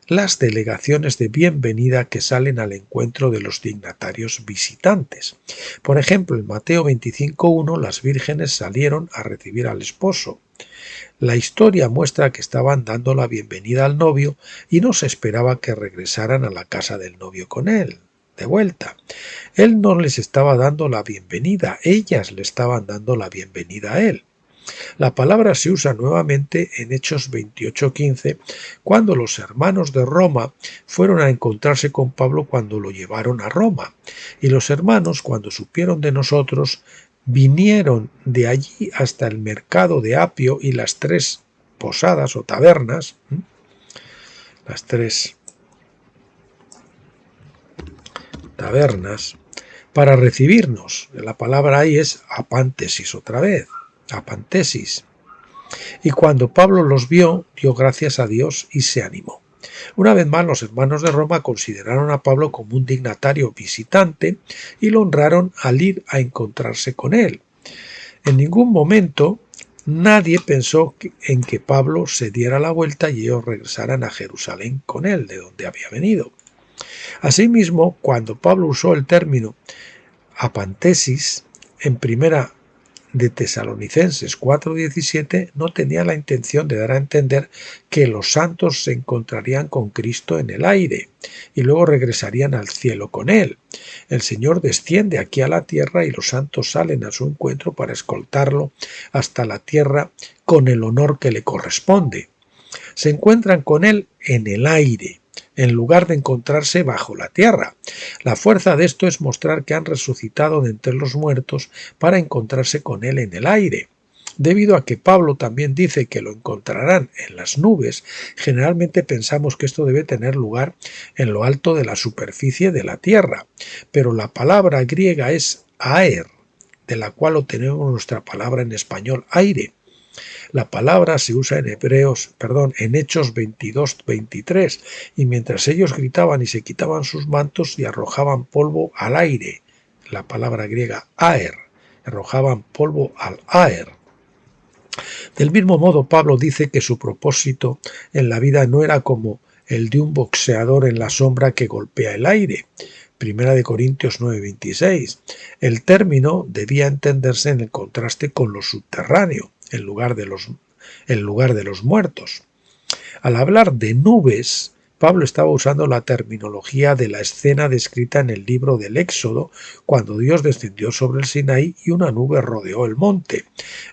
las delegaciones de bienvenida que salen al encuentro de los dignatarios visitantes. Por ejemplo, en Mateo 25:1 las vírgenes salieron a recibir al esposo. La historia muestra que estaban dando la bienvenida al novio y no se esperaba que regresaran a la casa del novio con él, de vuelta. Él no les estaba dando la bienvenida, ellas le estaban dando la bienvenida a él. La palabra se usa nuevamente en Hechos 28:15, cuando los hermanos de Roma fueron a encontrarse con Pablo cuando lo llevaron a Roma. Y los hermanos, cuando supieron de nosotros, vinieron de allí hasta el mercado de Apio y las 3 posadas o tabernas, las 3 tabernas, para recibirnos. La palabra ahí es apántesis otra vez. Apantesis. Y cuando Pablo los vio, dio gracias a Dios y se animó. Una vez más, los hermanos de Roma consideraron a Pablo como un dignatario visitante y lo honraron al ir a encontrarse con él. En ningún momento nadie pensó en que Pablo se diera la vuelta y ellos regresaran a Jerusalén con él, de donde había venido. Asimismo, cuando Pablo usó el término apantesis en primera de Tesalonicenses 4:17, no tenía la intención de dar a entender que los santos se encontrarían con Cristo en el aire y luego regresarían al cielo con él. El Señor desciende aquí a la tierra y los santos salen a su encuentro para escoltarlo hasta la tierra con el honor que le corresponde. Se encuentran con él en el aire, en lugar de encontrarse bajo la tierra. La fuerza de esto es mostrar que han resucitado de entre los muertos para encontrarse con él en el aire. Debido a que Pablo también dice que lo encontrarán en las nubes, generalmente pensamos que esto debe tener lugar en lo alto de la superficie de la tierra, pero la palabra griega es aer, de la cual obtenemos nuestra palabra en español aire. La palabra se usa en en Hechos 22:23, y mientras ellos gritaban y se quitaban sus mantos y arrojaban polvo al aire, la palabra griega aer, arrojaban polvo al aer. Del mismo modo, Pablo dice que su propósito en la vida no era como el de un boxeador en la sombra que golpea el aire. Primera de Corintios 9:26. El término debía entenderse en el contraste con lo subterráneo, en lugar de los muertos. Al hablar de nubes, Pablo estaba usando la terminología de la escena descrita en el libro del Éxodo, cuando Dios descendió sobre el Sinaí y una nube rodeó el monte.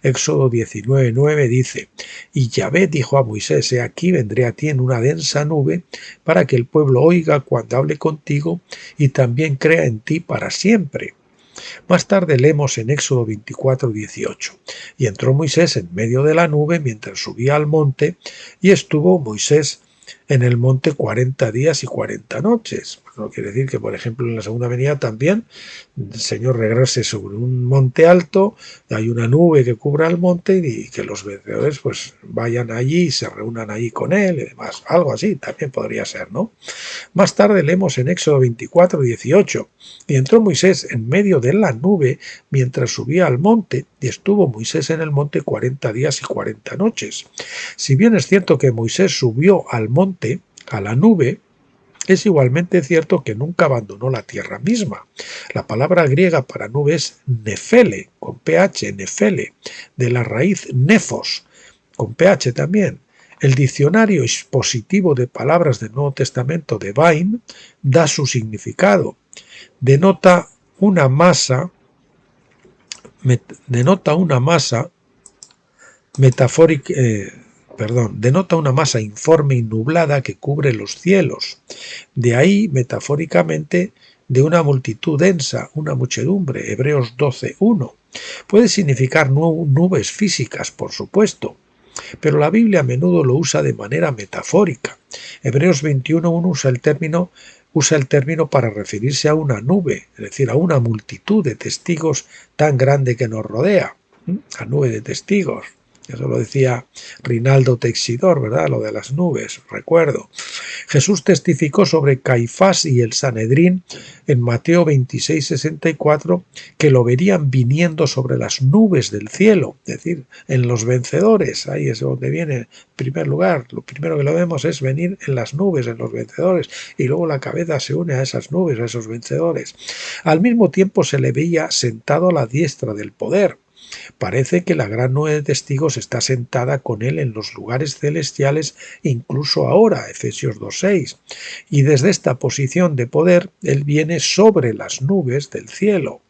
Éxodo 19:9 dice: Y Yahvé dijo a Moisés: He aquí vendré a ti en una densa nube, para que el pueblo oiga cuando hable contigo y también crea en ti para siempre. Más tarde leemos en Éxodo 24:18: Y entró Moisés en medio de la nube mientras subía al monte, y estuvo Moisés en el monte 40 días y 40 noches. No quiere decir que, por ejemplo, en la segunda venida también el Señor regrese sobre un monte alto, hay una nube que cubra el monte y que los vencedores pues vayan allí y se reúnan allí con él y demás. Algo así también podría ser, ¿no? Más tarde leemos en Éxodo 24:18: Y entró Moisés en medio de la nube mientras subía al monte, y estuvo Moisés en el monte 40 días y 40 noches. Si bien es cierto que Moisés subió al monte, a la nube, es igualmente cierto que nunca abandonó la tierra misma. La palabra griega para nube es nefele, con ph, nefele, de la raíz nefos, con ph también. El diccionario expositivo de palabras del Nuevo Testamento de Vine da su significado. Denota una masa metafórica, denota una masa informe y nublada que cubre los cielos. De ahí, metafóricamente, de una multitud densa, una muchedumbre, Hebreos 12:1. Puede significar nubes físicas, por supuesto, pero la Biblia a menudo lo usa de manera metafórica. Hebreos 21:1 usa el término para referirse a una nube, es decir, a una multitud de testigos tan grande que nos rodea, la nube de testigos. Eso lo decía Rinaldo Texidor, ¿verdad? Lo de las nubes, recuerdo. Jesús testificó sobre Caifás y el Sanedrín en Mateo 26:64 que lo verían viniendo sobre las nubes del cielo, es decir, en los vencedores. Ahí es donde viene en primer lugar. Lo primero que lo vemos es venir en las nubes, en los vencedores, y luego la cabeza se une a esas nubes, a esos vencedores. Al mismo tiempo se le veía sentado a la diestra del poder. Parece que la gran nube de testigos está sentada con él en los lugares celestiales, incluso ahora, Efesios 2:6, y desde esta posición de poder él viene sobre las nubes del cielo.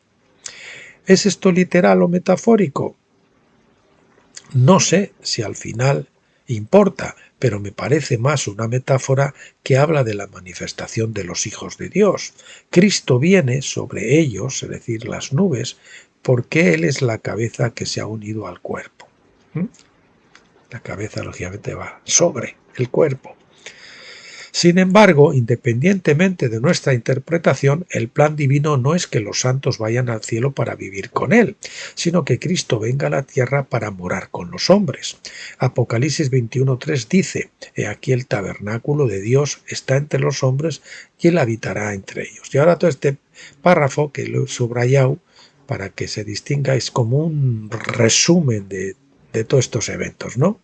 ¿Es esto literal o metafórico? No sé si al final importa, pero me parece más una metáfora que habla de la manifestación de los hijos de Dios. Cristo viene sobre ellos, es decir, las nubes, porque Él es la cabeza que se ha unido al cuerpo. La cabeza, lógicamente, va sobre el cuerpo. Sin embargo, independientemente de nuestra interpretación, el plan divino no es que los santos vayan al cielo para vivir con Él, sino que Cristo venga a la tierra para morar con los hombres. Apocalipsis 21:3 dice: He aquí el tabernáculo de Dios está entre los hombres y Él habitará entre ellos. Y ahora todo este párrafo que lo he subrayado para que se distinga es como un resumen de todos estos eventos, ¿no?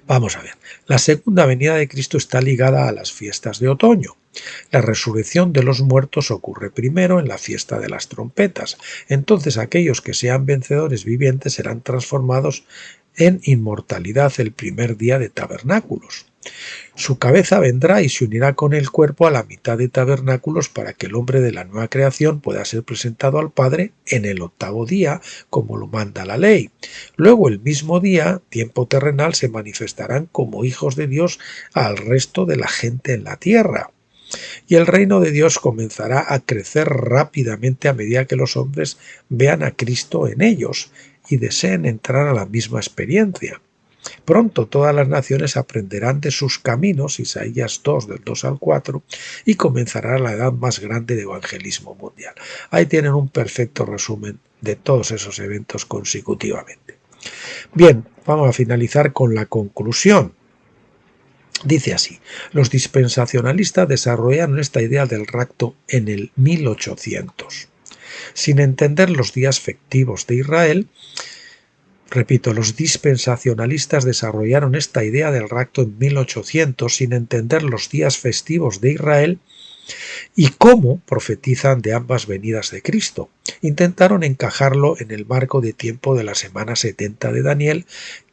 Vamos a ver. La segunda venida de Cristo está ligada a las fiestas de otoño. La resurrección de los muertos ocurre primero en la fiesta de las trompetas. Entonces aquellos que sean vencedores vivientes serán transformados en inmortalidad el primer día de tabernáculos. Su cabeza vendrá y se unirá con el cuerpo a la mitad de tabernáculos para que el hombre de la nueva creación pueda ser presentado al Padre en el 8º día, como lo manda la ley. Luego, el mismo día, tiempo terrenal, se manifestarán como hijos de Dios al resto de la gente en la tierra. Y el reino de Dios comenzará a crecer rápidamente a medida que los hombres vean a Cristo en ellos y deseen entrar a la misma experiencia. Pronto todas las naciones aprenderán de sus caminos, Isaías 2, del 2 al 4, y comenzará la edad más grande de evangelismo mundial. Ahí tienen un perfecto resumen de todos esos eventos consecutivamente. Bien, vamos a finalizar con la conclusión. Dice así: los dispensacionalistas desarrollaron esta idea del rapto en el 1800. Sin entender los días festivos de Israel, repito, los dispensacionalistas desarrollaron esta idea del rapto en 1800 sin entender los días festivos de Israel y cómo profetizan de ambas venidas de Cristo. Intentaron encajarlo en el marco de tiempo de la semana 70 de Daniel,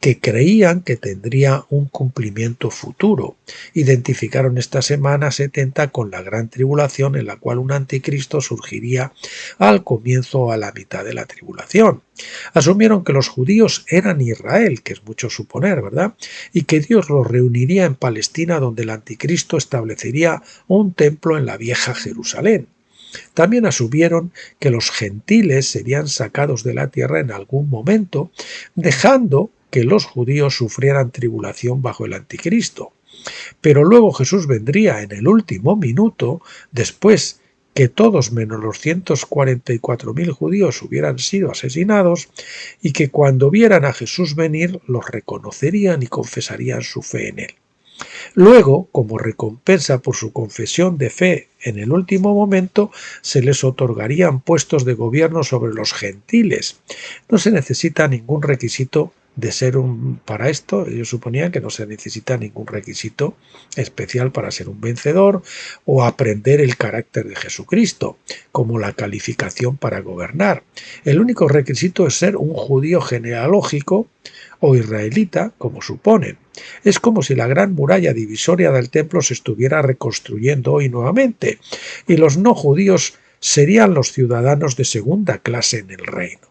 que creían que tendría un cumplimiento futuro. Identificaron esta semana 70 con la gran tribulación, en la cual un anticristo surgiría al comienzo o a la mitad de la tribulación. Asumieron que los judíos eran Israel, que es mucho suponer, ¿verdad? Y que Dios los reuniría en Palestina, donde el anticristo establecería un templo en la vieja Jerusalén. También asumieron que los gentiles serían sacados de la tierra en algún momento, dejando que los judíos sufrieran tribulación bajo el anticristo. Pero luego Jesús vendría en el último minuto, después que todos menos los 144.000 judíos hubieran sido asesinados, y que cuando vieran a Jesús venir los reconocerían y confesarían su fe en él. Luego, como recompensa por su confesión de fe en el último momento, se les otorgarían puestos de gobierno sobre los gentiles. No se necesita ningún requisito de ser para esto. Ellos suponían que no se necesita ningún requisito especial para ser un vencedor o aprender el carácter de Jesucristo, como la calificación para gobernar. El único requisito es ser un judío genealógico o israelita, como suponen. Es como si la gran muralla divisoria del templo se estuviera reconstruyendo hoy nuevamente, y los no judíos serían los ciudadanos de segunda clase en el reino.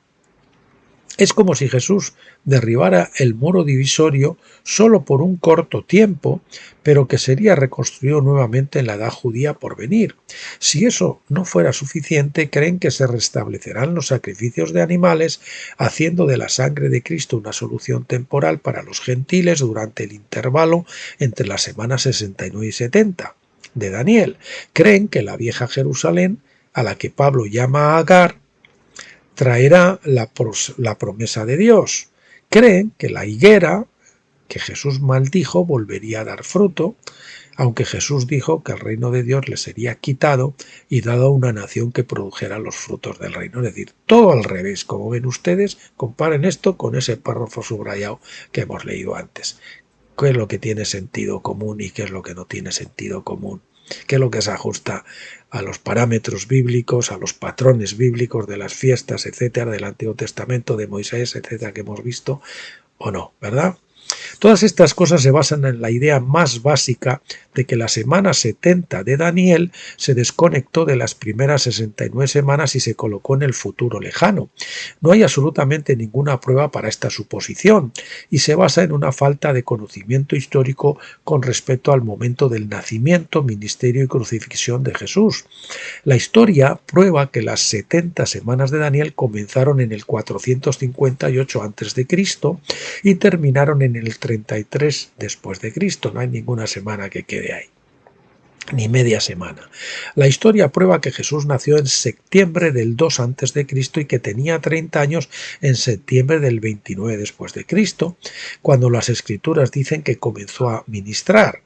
Es como si Jesús derribara el muro divisorio solo por un corto tiempo, pero que sería reconstruido nuevamente en la edad judía por venir. Si eso no fuera suficiente, creen que se restablecerán los sacrificios de animales, haciendo de la sangre de Cristo una solución temporal para los gentiles durante el intervalo entre las semanas 69 y 70 de Daniel. Creen que la vieja Jerusalén, a la que Pablo llama Agar, traerá la promesa de Dios. Creen que la higuera que Jesús maldijo volvería a dar fruto, aunque Jesús dijo que el reino de Dios le sería quitado y dado a una nación que produjera los frutos del reino. Es decir, todo al revés. Como ven ustedes, comparen esto con ese párrafo subrayado que hemos leído antes. ¿Qué es lo que tiene sentido común y qué es lo que no tiene sentido común? ¿Qué es lo que se ajusta a los parámetros bíblicos, a los patrones bíblicos de las fiestas, etcétera, del Antiguo Testamento, de Moisés, etcétera, que hemos visto, o no, ¿verdad? Todas estas cosas se basan en la idea más básica de que la semana 70 de Daniel se desconectó de las primeras 69 semanas y se colocó en el futuro lejano. No hay absolutamente ninguna prueba para esta suposición y se basa en una falta de conocimiento histórico con respecto al momento del nacimiento, ministerio y crucifixión de Jesús. La historia prueba que las 70 semanas de Daniel comenzaron en el 458 a.C. y terminaron en el 33 después de Cristo. No hay ninguna semana que quede ahí, ni media semana. La historia prueba que Jesús nació en septiembre del 2 a.C. y que tenía 30 años en septiembre del 29 después de Cristo, cuando las Escrituras dicen que comenzó a ministrar.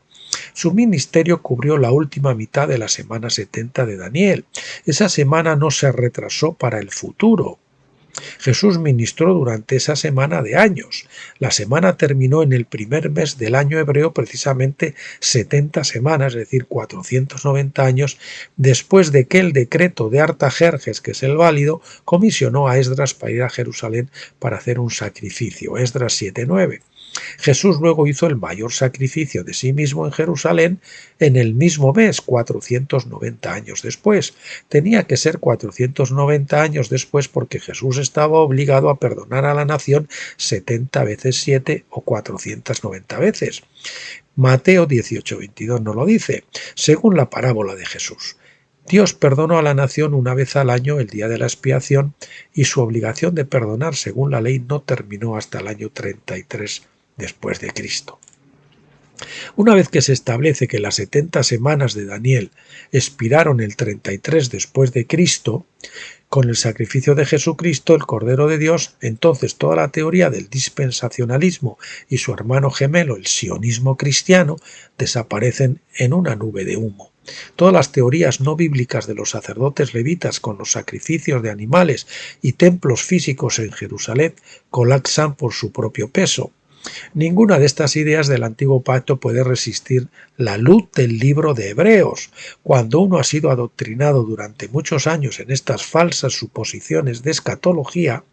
Su ministerio cubrió la última mitad de la semana 70 de Daniel. Esa semana no se retrasó para el futuro. Jesús ministró durante esa semana de años. La semana terminó en el primer mes del año hebreo, precisamente 70 semanas, es decir, 490 años, después de que el decreto de Artajerjes, que es el válido, comisionó a Esdras para ir a Jerusalén para hacer un sacrificio. Esdras 7:9. Jesús luego hizo el mayor sacrificio de sí mismo en Jerusalén en el mismo mes, 490 años después. Tenía que ser 490 años después porque Jesús estaba obligado a perdonar a la nación 70 veces 7 o 490 veces. Mateo 18:22 nos lo dice, según la parábola de Jesús. Dios perdonó a la nación una vez al año, el día de la expiación, y su obligación de perdonar según la ley no terminó hasta el año 33 después de Cristo. Una vez que se establece que las 70 semanas de Daniel expiraron el 33 después de Cristo, con el sacrificio de Jesucristo, el Cordero de Dios, entonces toda la teoría del dispensacionalismo y su hermano gemelo, el sionismo cristiano, desaparecen en una nube de humo. Todas las teorías no bíblicas de los sacerdotes levitas con los sacrificios de animales y templos físicos en Jerusalén colapsan por su propio peso. Ninguna de estas ideas del antiguo pacto puede resistir la luz del libro de Hebreos. Cuando uno ha sido adoctrinado durante muchos años en estas falsas suposiciones de escatología,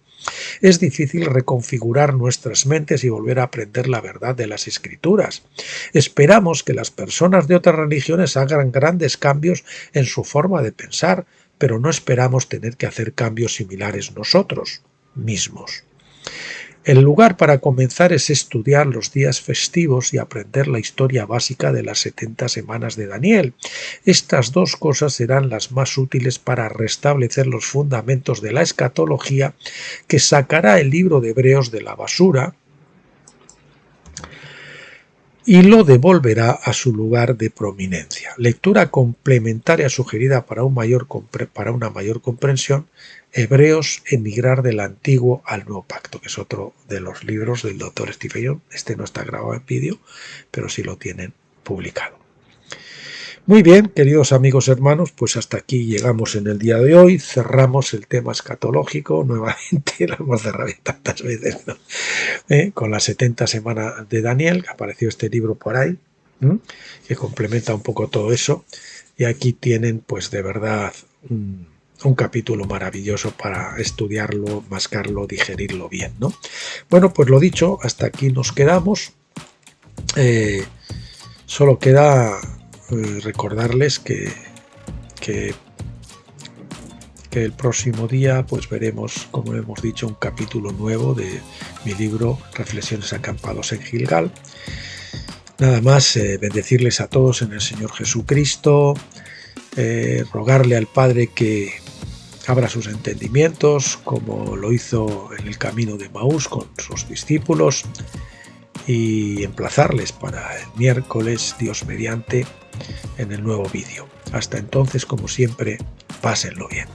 Es difícil reconfigurar nuestras mentes y volver a aprender la verdad de las Escrituras. Esperamos que las personas de otras religiones hagan grandes cambios en su forma de pensar, pero no esperamos tener que hacer cambios similares nosotros mismos. El lugar para comenzar es estudiar los días festivos y aprender la historia básica de las 70 semanas de Daniel. Estas dos cosas serán las más útiles para restablecer los fundamentos de la escatología que sacará el libro de Hebreos de la basura y lo devolverá a su lugar de prominencia. Lectura complementaria sugerida para una mayor comprensión: Hebreos, emigrar del Antiguo al Nuevo Pacto, que es otro de los libros del Dr. Stephen Young. Este no está grabado en vídeo, pero sí lo tienen publicado. Muy bien, queridos amigos hermanos, pues hasta aquí llegamos en el día de hoy. Cerramos el tema escatológico, nuevamente, lo hemos cerrado tantas veces, ¿no? Con las 70 semanas de Daniel, que apareció este libro por ahí, que complementa un poco todo eso. Y aquí tienen, pues de verdad, un capítulo maravilloso para estudiarlo, mascarlo, digerirlo bien, ¿no? Bueno, pues lo dicho, hasta aquí nos quedamos. Solo queda recordarles que el próximo día pues veremos, como hemos dicho, un capítulo nuevo de mi libro Reflexiones acampados en Gilgal. Nada más, bendecirles a todos en el Señor Jesucristo, rogarle al Padre que abra sus entendimientos, como lo hizo en el camino de Maús con sus discípulos, y emplazarles para el miércoles, Dios mediante, en el nuevo vídeo. Hasta entonces, como siempre, pásenlo bien.